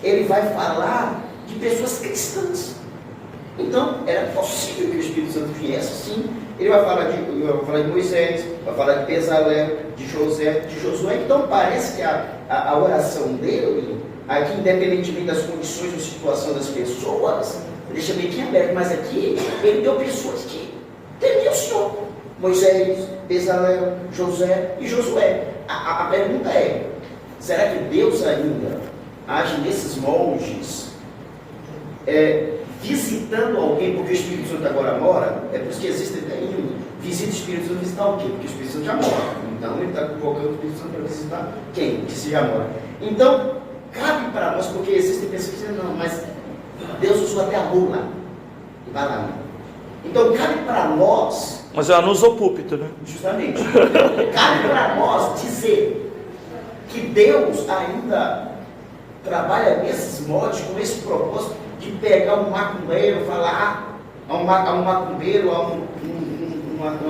F: ele vai falar de pessoas cristãs. Então, era possível que o Espírito Santo viesse, sim. Ele vai falar de Moisés, vai falar de Bezalel, de José, de Josué. Então, parece que a oração dele, aqui, independentemente das condições ou situação das pessoas, deixa bem aqui aberto, mas aqui, ele deu pessoas que temiam o Senhor. Moisés, Bezalel, José e Josué. A pergunta é, será que Deus ainda age nesses moldes, visitando alguém, porque o Espírito Santo agora mora? É por isso que existe visita o Espírito Santo visitar alguém, porque o Espírito Santo já mora. Então ele está convocando o Espírito Santo para visitar quem? Que se já mora. Então, cabe para nós, porque existem pessoas que dizem, não, mas Deus usou até a mula. E vai lá. Então, cabe para nós...
C: Mas ela não usou púlpito, né?
F: Justamente. Cabe para nós dizer que Deus ainda trabalha nesses moldes, com esse propósito de pegar um macumbeiro, falar a um macumbeiro, a um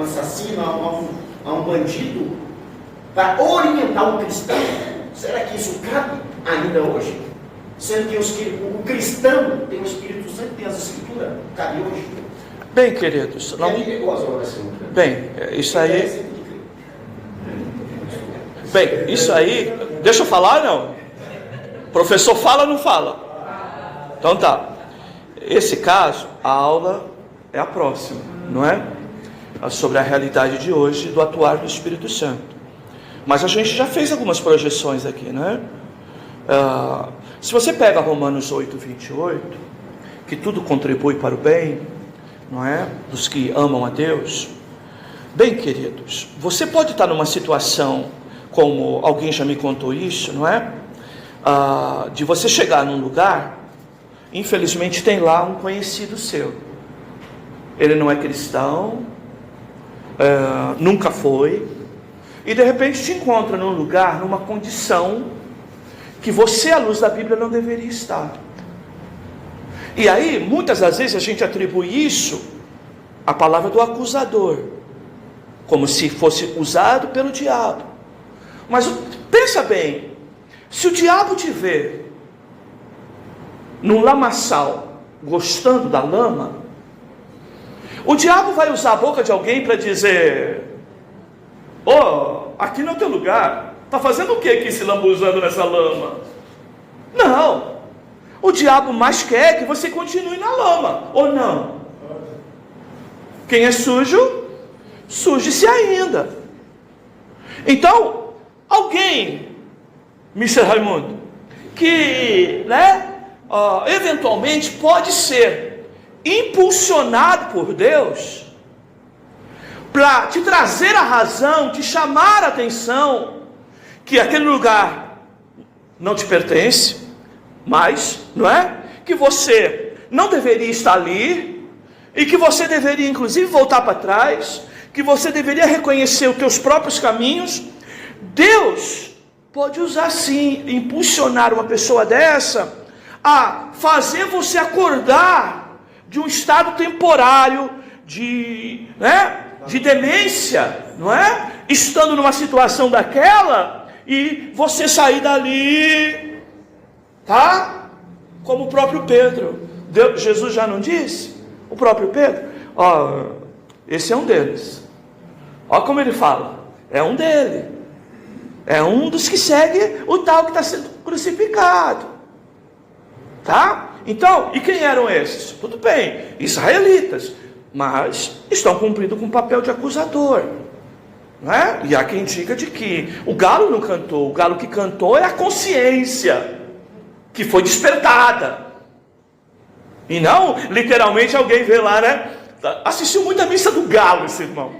F: assassino, a um bandido, para orientar um cristão. Será que isso cabe ainda hoje? Sendo que o cristão tem o Espírito Santo, tem as Escrituras, cabe hoje?
C: Bem, queridos, não... Bem, isso aí... Bem, isso aí... Deixa eu falar, não? O professor fala ou não fala? Então tá. Esse caso, a aula é a próxima, não é? Sobre a realidade de hoje do atuar do Espírito Santo. Mas a gente já fez algumas projeções aqui, né? Se você pega Romanos 8, 28, que tudo contribui para o bem, não é? Dos que amam a Deus. Bem, queridos, você pode estar numa situação, como alguém já me contou isso, não é? De você chegar num lugar, infelizmente tem lá um conhecido seu. Ele não é cristão, nunca foi, e de repente te encontra num lugar, numa condição que você, à luz da Bíblia, não deveria estar. E aí, muitas das vezes a gente atribui isso à palavra do acusador, como se fosse usado pelo diabo. Mas pensa bem, se o diabo te vê num lamaçal, gostando da lama, o diabo vai usar a boca de alguém para dizer: aqui não é o teu lugar, está fazendo o que aqui se lambuzando nessa lama? Não, o diabo mais quer que você continue na lama, ou não? Quem é sujo, suje-se ainda. Então, alguém, Mr. Raimundo, que, eventualmente pode ser impulsionado por Deus para te trazer a razão, te chamar a atenção que aquele lugar não te pertence, mas, não é? Que você não deveria estar ali, e que você deveria inclusive voltar para trás, que você deveria reconhecer os teus próprios caminhos. Deus pode usar sim, impulsionar uma pessoa dessa a fazer você acordar de um estado temporário de demência, não é? Estando numa situação daquela, e você sair dali, tá? Como o próprio Pedro. Jesus já não disse? O próprio Pedro, esse é um deles. Olha como ele fala, é um dele. É um dos que segue o tal que está sendo crucificado. Tá? Então, e quem eram esses? Tudo bem, israelitas, mas estão cumprindo com o papel de acusador, não é? E há quem diga de que o galo não cantou, o galo que cantou é a consciência, que foi despertada. E não, literalmente, alguém vê lá, assistiu muito a missa do galo, esse irmão.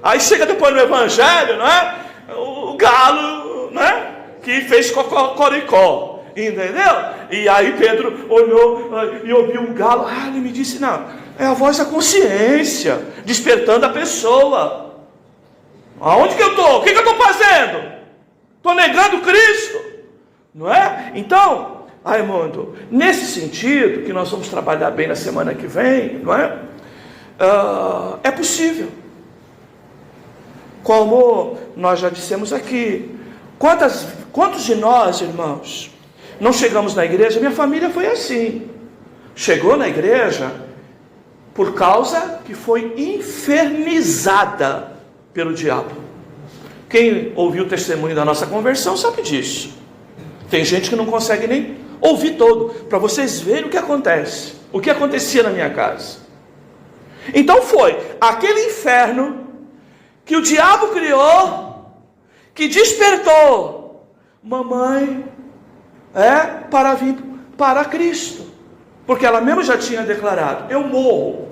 C: Aí chega depois no evangelho, não é? O galo, né? Que fez cocoricó. Entendeu? E aí Pedro olhou e ouviu o galo. Ele me disse: não, é a voz da consciência despertando a pessoa. Aonde que eu estou? O que eu estou fazendo? Estou negando Cristo, não é? Então, Raimundo, nesse sentido que nós vamos trabalhar bem na semana que vem, não é? É possível. Como nós já dissemos aqui, quantos de nós, irmãos, não chegamos na igreja? Minha família foi assim. Chegou na igreja por causa que foi infernizada pelo diabo. Quem ouviu o testemunho da nossa conversão sabe disso. Tem gente que não consegue nem ouvir todo, para vocês verem o que acontece, o que acontecia na minha casa. Então foi aquele inferno que o diabo criou, que despertou mamãe para vir para Cristo, porque ela mesmo já tinha declarado: eu morro,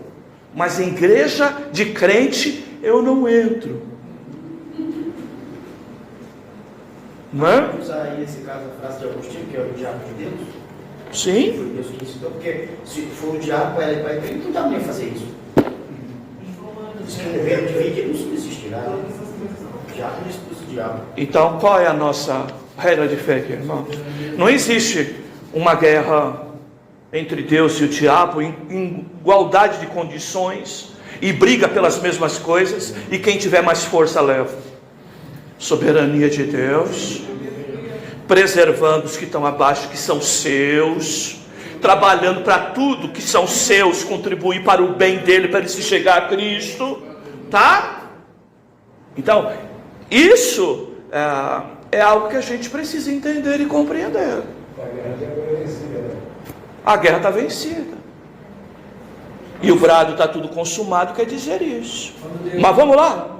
C: mas em igreja de crente eu não entro. Não é?
F: Vamos usar aí nesse caso a frase de Agostinho, que é o diabo de Deus.
C: Sim.
F: Foi Deus que ensinou, porque se for o diabo para ele, não dá nem fazer isso. Se o governo divide, ele não subsistirá. O diabo não expulsa o diabo.
C: Então, qual é a nossa regra de fé aqui, irmãos? Não existe uma guerra entre Deus e o diabo em igualdade de condições e briga pelas mesmas coisas, e quem tiver mais força leva. Soberania de Deus, preservando os que estão abaixo, que são seus, trabalhando para tudo que são seus, contribuir para o bem dele, para ele se chegar a Cristo, tá? Então, isso é algo que a gente precisa entender e compreender. A guerra está vencida. E o brado está tudo consumado, quer dizer isso. Mas vamos lá?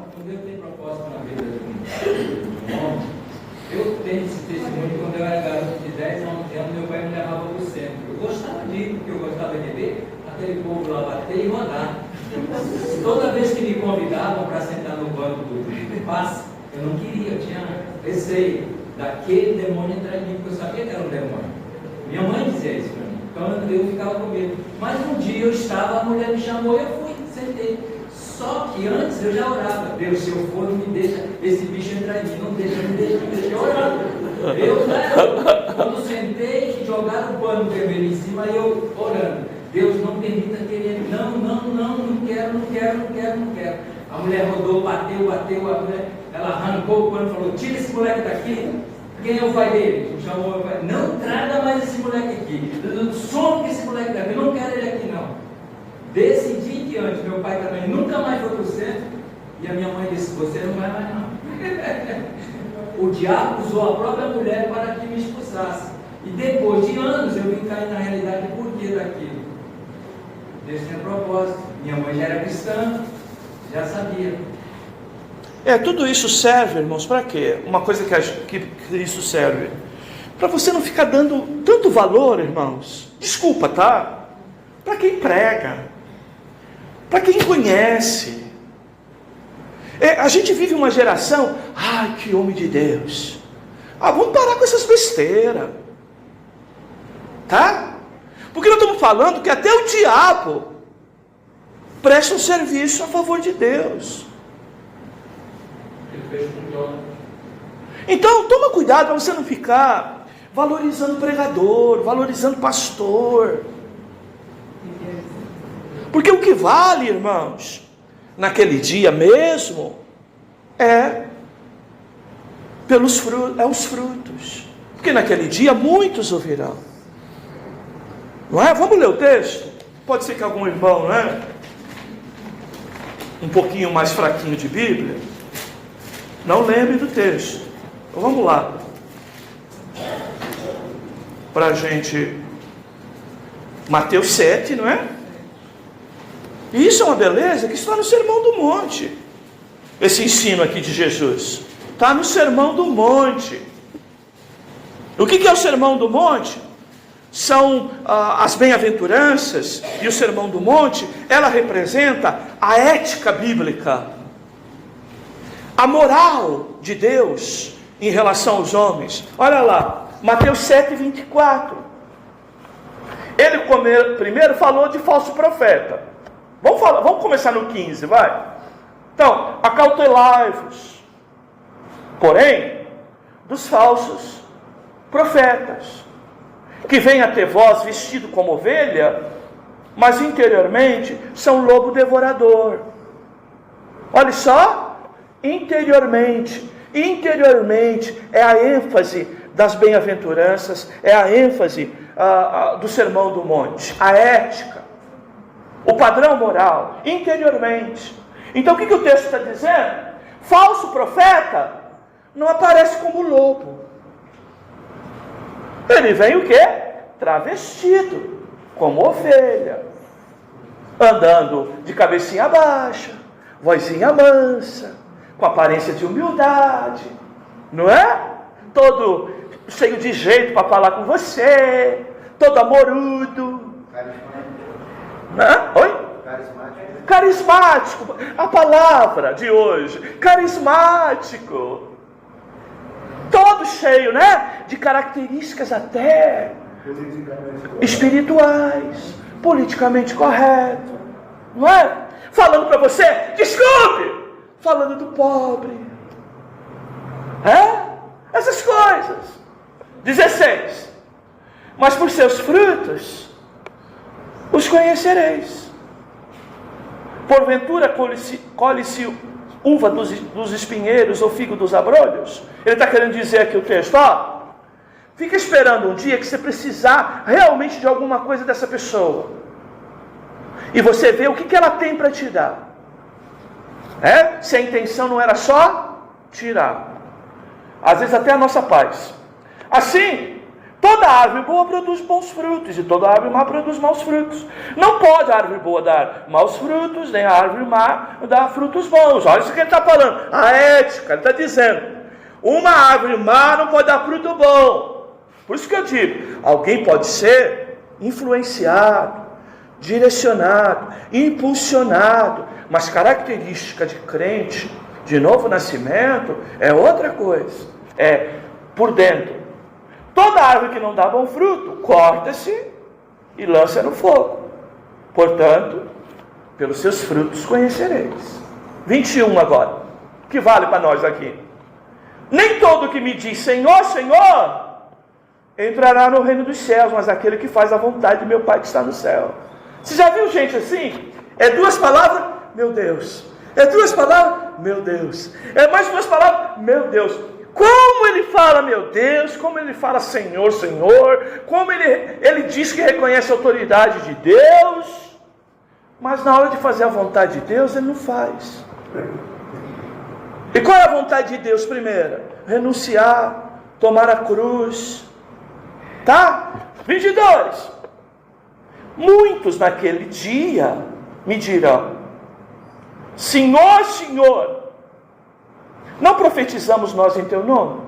D: Eu tenho esse testemunho quando eu era garoto de pular, bater e rodar. Toda vez que me convidavam para sentar no banco do passe, eu não queria, eu tinha receio daquele demônio entrar em mim, porque eu sabia que era um demônio. Minha mãe dizia isso para mim, então eu ficava com medo. Mas um dia eu estava, a mulher me chamou e eu fui, sentei. Só que antes eu já orava, Deus, se eu for, não me deixa esse bicho entrar em mim, não deixa, me deixa orando. Quando sentei, jogaram o pano vermelho em cima e eu orando. Deus, não permita que ele, não quero. A mulher rodou, bateu, a mulher, ela arrancou o pano e falou, tira esse moleque daqui. Quem é o pai dele? Chamou o pai, não traga mais esse moleque aqui. Some com esse moleque daqui, eu não quero ele aqui não. Desse dia em diante, meu pai também nunca mais foi para o centro, e a minha mãe disse, você não vai mais não. O diabo usou a própria mulher para que me expulsasse. E depois de anos eu vim cair na realidade do porquê daquilo. Deus tinha propósito. Minha mãe já era cristã, já sabia.
C: Tudo isso serve, irmãos, para quê? Uma coisa que isso serve. Para você não ficar dando tanto valor, irmãos. Desculpa, tá? Para quem prega. Para quem conhece. A gente vive uma geração, ai, que homem de Deus. Vamos parar com essas besteiras. Tá? Porque nós estamos falando que até o diabo presta um serviço a favor de Deus. Então, toma cuidado para você não ficar valorizando pregador, valorizando pastor. Porque o que vale, irmãos, naquele dia mesmo, os frutos. Porque naquele dia muitos ouvirão. Não é? Vamos ler o texto? Pode ser que algum irmão, né, um pouquinho mais fraquinho de Bíblia, não lembre do texto. Então vamos lá. Para a gente... Mateus 7, não é? E isso é uma beleza que está no Sermão do Monte. Esse ensino aqui de Jesus está no Sermão do Monte. O que é o Sermão do Monte? São as bem-aventuranças. E o Sermão do Monte, ela representa a ética bíblica, a moral de Deus em relação aos homens. Olha lá, Mateus 7, 24. Ele primeiro falou de falso profeta. Vamos começar no 15, vai. Então, acautelai-vos, porém, dos falsos profetas, que vêm até vós vestido como ovelha, mas interiormente são lobo devorador. Olha só, interiormente é a ênfase das bem-aventuranças, é a ênfase do Sermão do Monte, a ética, o padrão moral, interiormente. Então o que o texto está dizendo? Falso profeta não aparece como lobo. Ele vem o quê? Travestido, como ovelha, andando de cabecinha baixa, vozinha mansa, com aparência de humildade, não é? Todo cheio de jeito para falar com você, todo amorudo. Oi? Carismático, a palavra de hoje, carismático, todo cheio, né, de características até espirituais, politicamente correto, não é? Falando para você, desculpe, falando do pobre, essas coisas. 16. Mas por seus frutos os conhecereis. Porventura colhe-se uva dos espinheiros ou figo dos abrolhos? Ele está querendo dizer aqui o texto, fica esperando um dia que você precisar realmente de alguma coisa dessa pessoa, e você vê o que ela tem para te dar, se a intenção não era só tirar, às vezes até a nossa paz. Assim, toda árvore boa produz bons frutos, e toda árvore má produz maus frutos. Não pode a árvore boa dar maus frutos, nem a árvore má dar frutos bons. Olha isso que ele está falando, a ética. Ele está dizendo, uma árvore má não pode dar fruto bom. Por isso que eu digo, alguém pode ser influenciado direcionado, impulsionado. Mas característica de crente, de novo nascimento, é outra coisa. É por dentro. Toda árvore que não dá bom fruto, corta-se e lança no fogo. Portanto, pelos seus frutos conhecereis. 21 agora, que vale para nós aqui. Nem todo que me diz Senhor, Senhor, entrará no reino dos céus, mas aquele que faz a vontade de meu Pai que está no céu. Você já viu gente assim? É 2 palavras, meu Deus. É 2 palavras, meu Deus. É mais 2 palavras, meu Deus. Como ele fala, meu Deus, como ele fala Senhor, Senhor, como ele diz que reconhece a autoridade de Deus, mas na hora de fazer a vontade de Deus, ele não faz. E qual é a vontade de Deus primeiro? Renunciar, tomar a cruz, tá? 22. Muitos naquele dia me dirão, Senhor, Senhor, não profetizamos nós em teu nome?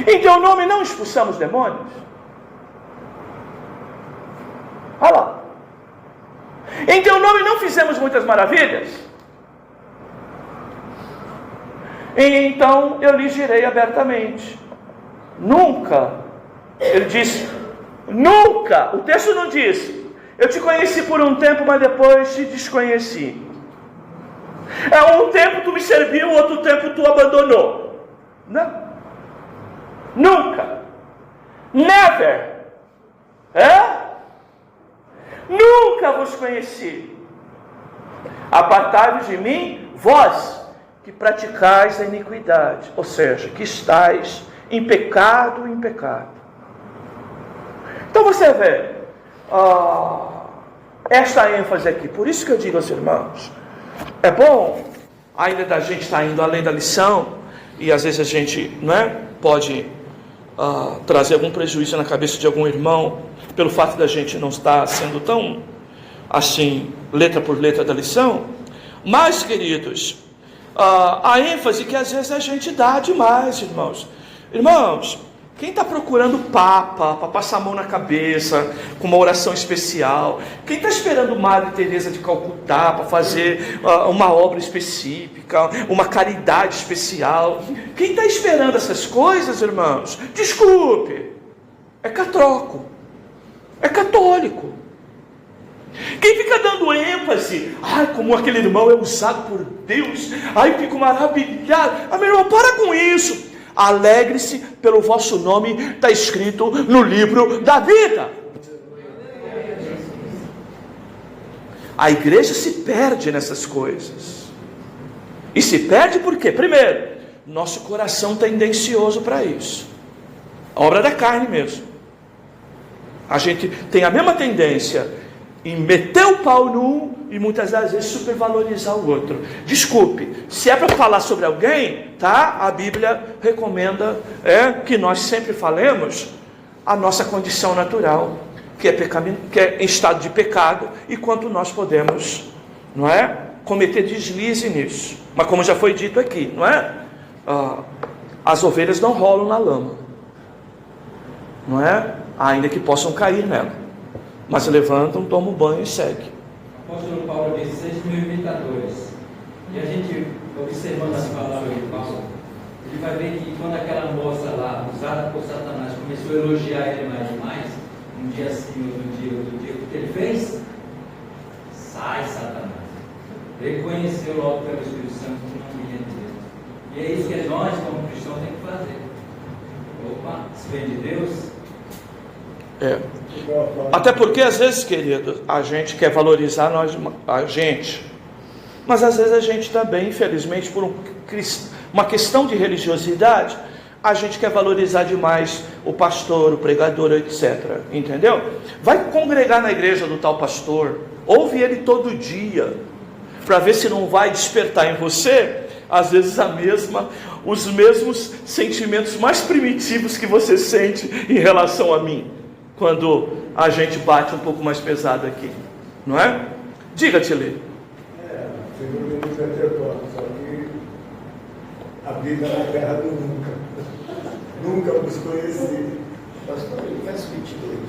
C: Em teu nome não expulsamos demônios? Olha lá. Em teu nome não fizemos muitas maravilhas? Então eu lhes direi abertamente, nunca, ele disse, nunca, o texto não diz, eu te conheci por um tempo, mas depois te desconheci. Um tempo tu me serviu, outro tempo tu abandonou. Não. Nunca. Never. Nunca vos conheci. Apartai-vos de mim, vós que praticais a iniquidade. Ou seja, que estáis em pecado, em pecado. Então você vê esta ênfase aqui. Por isso que eu digo aos irmãos, é bom, ainda da gente estar indo além da lição, e às vezes a gente pode trazer algum prejuízo na cabeça de algum irmão, pelo fato da gente não estar sendo tão, assim, letra por letra da lição. Mas, queridos, a ênfase que às vezes a gente dá demais, irmãos. Irmãos, quem está procurando Papa para passar a mão na cabeça com uma oração especial? Quem está esperando Madre Teresa de Calcutá para fazer uma obra específica, uma caridade especial? Quem está esperando essas coisas, irmãos? Desculpe, é catroco, é católico. Quem fica dando ênfase, como aquele irmão é usado por Deus, fico maravilhado. Meu irmão, para com isso. Alegre-se pelo vosso nome, está escrito no livro da vida. A igreja se perde nessas coisas. E se perde por quê? Primeiro, nosso coração tendencioso para isso. A obra da carne mesmo. A gente tem a mesma tendência em meter o pau num e muitas das vezes supervalorizar o outro. Desculpe, se é para falar sobre alguém, tá? A Bíblia recomenda que nós sempre falemos a nossa condição natural, que é em estado de pecado, e quanto nós podemos, cometer deslize nisso. Mas como já foi dito aqui, as ovelhas não rolam na lama, ainda que possam cair nela. Mas levantam, tomam banho e seguem.
D: O apóstolo Paulo disse, sejam meus imitadores. E a gente, observando as palavras de Paulo, ele vai ver que quando aquela moça lá, usada por Satanás, começou a elogiar ele mais e mais, um dia sim, outro dia, o que ele fez? Sai, Satanás. Ele conheceu logo pelo Espírito Santo que não vinha de Deus. E é isso que nós, como cristãos, temos que fazer. Opa, se vem de Deus...
C: Até porque às vezes, querido, a gente quer valorizar a gente, mas às vezes a gente também, infelizmente, por uma questão de religiosidade, a gente quer valorizar demais o pastor, o pregador, etc. Entendeu? Vai congregar na igreja do tal pastor, ouve ele todo dia, para ver se não vai despertar em você, às vezes os mesmos sentimentos mais primitivos que você sente em relação a mim, quando a gente bate um pouco mais pesado aqui, não é? Diga-te, Lê.
E: Segundo o Pentecoste, só que a Bíblia é na terra do nunca. Nunca vos conheci.
F: Pastor, verso 22.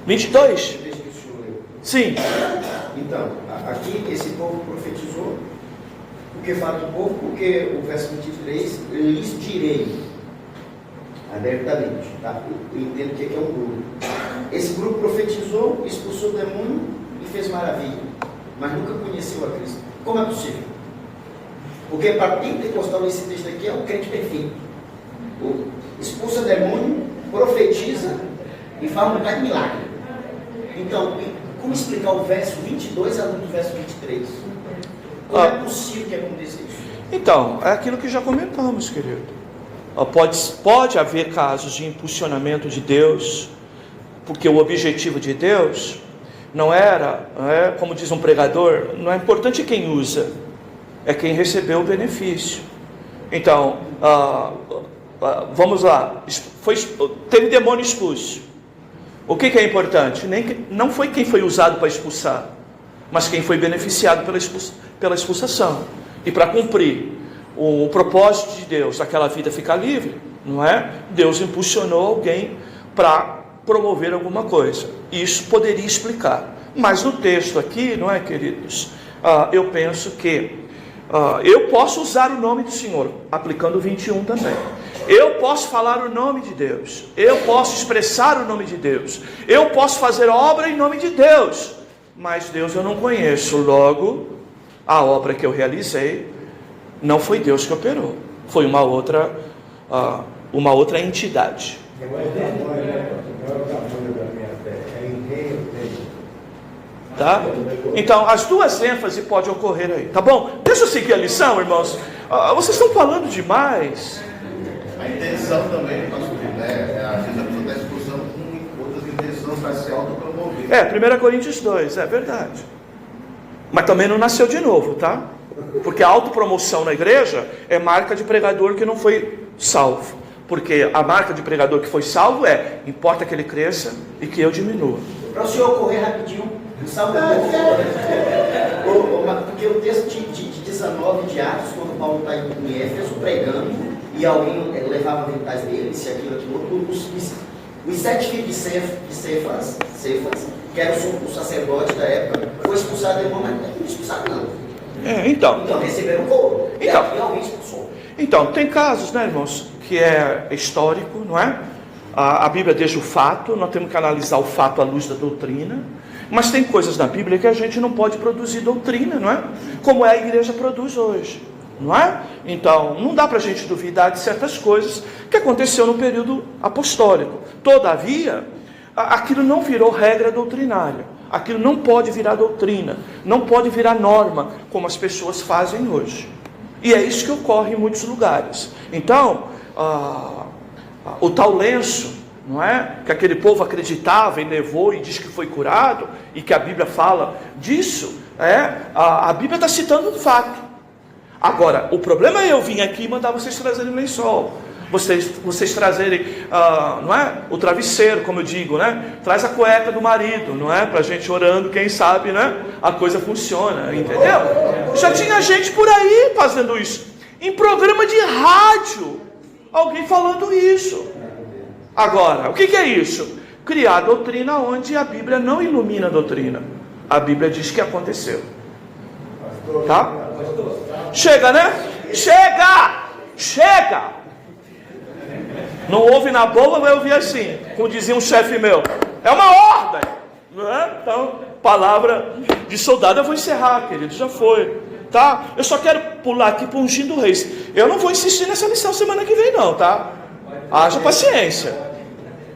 C: 22? Sim.
F: Então, aqui esse povo profetizou. Por que fala do povo? Porque o verso 23, lhes direi abertamente, tá? Eu entendo que aqui é um grupo. Esse grupo profetizou, expulsou o demônio e fez maravilha, mas nunca conheceu a Cristo. Como é possível? Porque para pentecostal esse texto aqui é um crente perfeito. Expulsa demônio, profetiza e faz um bocado de milagre. Então, como explicar o verso 22 além do verso 23? Como é possível que aconteça isso?
C: Então, é aquilo que já comentamos, querido. Pode haver casos de impulsionamento de Deus, porque o objetivo de Deus não era, como diz um pregador, não é importante quem usa, é quem recebeu o benefício. Então, vamos lá, teve demônio expulso. O que é importante? Não foi quem foi usado para expulsar, mas quem foi beneficiado pela expulsação. E para cumprir o propósito de Deus, aquela vida ficar livre, não é? Deus impulsionou alguém para promover alguma coisa. Isso poderia explicar. Mas no texto aqui, não é, queridos? Eu penso que eu posso usar o nome do Senhor, aplicando o 21 também. Eu posso falar o nome de Deus. Eu posso expressar o nome de Deus. Eu posso fazer obra em nome de Deus. Mas Deus eu não conheço. Logo, a obra que eu realizei não foi Deus que operou. Foi uma outra entidade.
E: Não é o tamanho da minha fé, é em quem eu tenho.
C: Tá? Então, as duas ênfases podem ocorrer aí. Tá bom? Deixa eu seguir a lição, irmãos. Vocês estão falando demais.
G: A intenção também, pastor, né? Às vezes a pessoa está expulsando com outras intenções para se autopromover.
C: 1 Coríntios 2, é verdade. Mas também não nasceu de novo, tá? Porque a autopromoção na igreja é marca de pregador que não foi salvo. Porque a marca de pregador que foi salvo importa que ele cresça e que eu diminua.
F: Para o senhor correr rapidinho, salve porque o texto de 19 de Atos, quando Paulo está em Éfeso pregando, e alguém levava ventais dele, isso, aquilo, os 7 filhos de Cefas, que era o sacerdote da época, foi expulsado do demônio, mas não foi expulsado não. Então receberam fogo. E alguém expulsou.
C: Então, tem casos, né, irmãos, que é histórico, não é? A Bíblia deixa o fato, nós temos que analisar o fato à luz da doutrina, mas tem coisas na Bíblia que a gente não pode produzir doutrina, não é? Como a igreja produz hoje, não é? Então, não dá para a gente duvidar de certas coisas que aconteceu no período apostólico. Todavia, aquilo não virou regra doutrinária, aquilo não pode virar doutrina, não pode virar norma, como as pessoas fazem hoje. E é isso que ocorre em muitos lugares. Então, o tal lenço, não é? Que aquele povo acreditava e levou e diz que foi curado, e que a Bíblia fala disso, a Bíblia está citando um fato. Agora, o problema é eu vir aqui e mandar vocês trazerem lençol, vocês trazerem, não é? O travesseiro, como eu digo, né? Traz a cueca do marido, não é? Para a gente orando, quem sabe, né? A coisa funciona, entendeu? Já tinha gente por aí fazendo isso, em programa de rádio, alguém falando isso. Agora, o que é isso? Criar doutrina onde a Bíblia não ilumina a doutrina. A Bíblia diz que aconteceu. Tá? Chega, né? Chega! Não ouve na boa, vai ouvir assim, como dizia um chefe meu. É uma ordem, não é? Então, palavra de soldado. Eu vou encerrar, querido, já foi, tá? Eu só quero pular aqui para o ungindo reis. Eu não vou insistir nessa lição semana que vem não, tá? Haja paciência.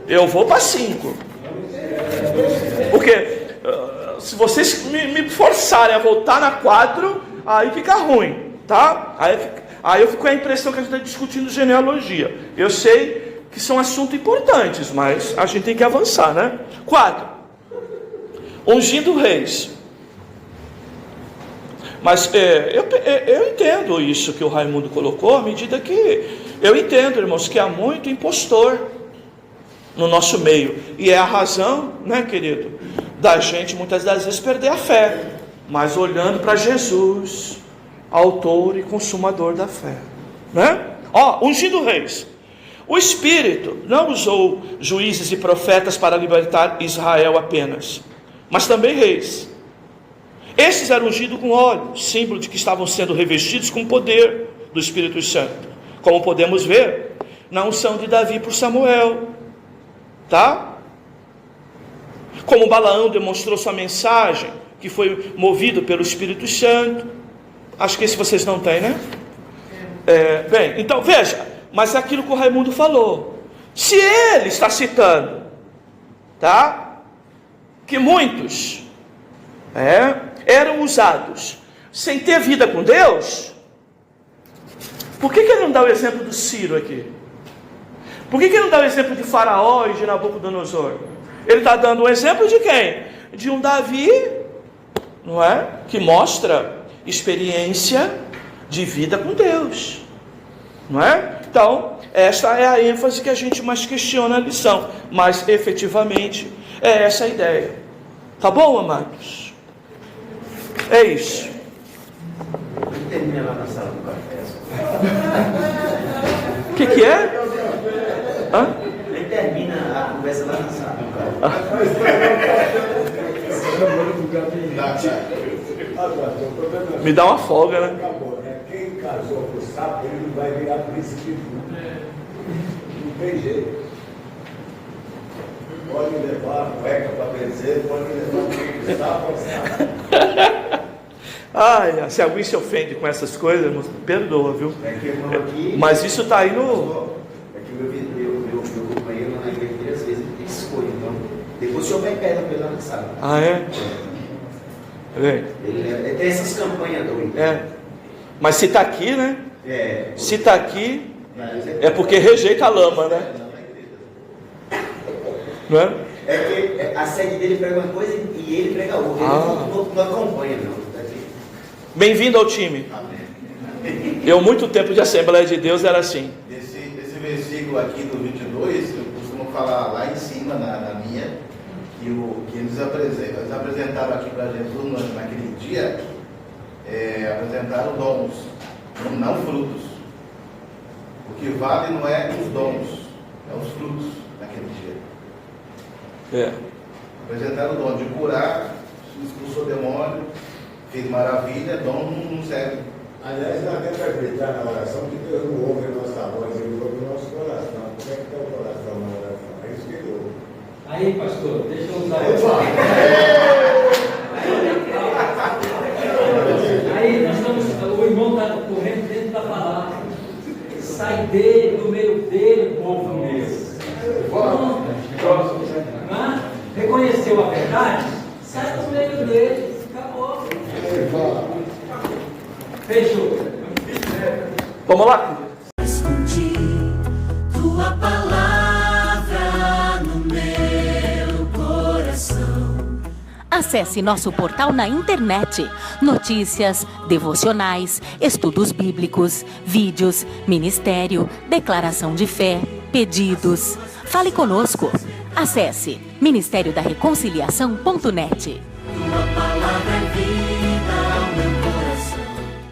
C: Eu vou para 5. Porque se vocês me forçarem a voltar na 4, aí fica ruim, tá? Aí eu fico com a impressão que a gente está discutindo genealogia. Eu sei que são assuntos importantes, mas a gente tem que avançar, né? 4. Ungindo reis. Mas eu entendo isso que o Raimundo colocou, à medida que eu entendo, irmãos, que há muito impostor no nosso meio. E é a razão, né, querido, da gente muitas das vezes perder a fé, mas olhando para Jesus, autor e consumador da fé, né? Ungindo reis. O Espírito não usou juízes e profetas para libertar Israel apenas, mas também reis. Estes eram ungidos com óleo, símbolo de que estavam sendo revestidos com o poder do Espírito Santo, como podemos ver na unção de Davi por Samuel, tá? Como Balaão demonstrou sua mensagem, que foi movido pelo Espírito Santo. Acho que esse vocês não têm, né? Bem, então veja, mas é aquilo que o Raimundo falou. Se ele está citando, tá? Que muitos eram usados sem ter vida com Deus, por que ele não dá o exemplo do Ciro aqui? Por que ele não dá o exemplo de Faraó e de Nabucodonosor? Ele está dando um exemplo de quem? De um Davi, não é? Que mostra experiência de vida com Deus, não é? Então, esta é a ênfase que a gente mais questiona a lição, mas efetivamente é essa a ideia. Tá bom, amados? É isso.
F: Termina lá na sala do café.
C: O que é? Hã?
F: Ele termina a conversa lá na sala do café.
C: Me dá uma folga, né?
E: Acabou, né? Quem casou com o sapo, ele vai virar príncipe. Não tem jeito. Pode levar a cueca para vencer, pode levar o sapo ao sapo.
C: Ai, se alguém se ofende com essas coisas, irmão, perdoa, viu? Mas isso está aí no...
F: É que meu companheiro na igreja 3 vezes ele tem escolha, então depois o senhor vai perto pela na sala.
C: Ah, é?
F: Ele tem essas campanhas doidas.
C: Mas se está aqui, né? Se está aqui, é porque rejeita a lama, né? Não é?
F: É que a sede dele prega uma coisa e ele prega outra. Ele não acompanha, não.
C: Bem-vindo ao time. Eu, muito tempo de Assembleia de Deus, era assim.
G: Esse versículo aqui do 22, eu costumo falar lá em cima, na minha, que eles apresentaram aqui para Jesus naquele dia, apresentaram dons, não frutos. O que vale não é os dons, é os frutos naquele dia. Apresentaram o dom de curar, expulsou demônio, fez maravilha, dom não serve.
E: Aliás, dá até para acreditar na oração que Deus não ouve a nossa voz, Ele ouve o nosso coração. Como é que está o coração na oração? É isso que Ele ouve.
D: Aí, pastor, deixa eu usar Aí, nós estamos, o irmão está correndo dentro da palavra. Sai dele, do meio dele, povo meu. Reconheceu a verdade? Sai do meio dele. Acabou. Fechou.
C: Vamos lá?
B: Escondi tua palavra no meu coração.
A: Acesse nosso portal na internet. Notícias, devocionais, estudos bíblicos, vídeos, ministério, declaração de fé, pedidos. Fale conosco. Acesse ministériodareconciliação.net.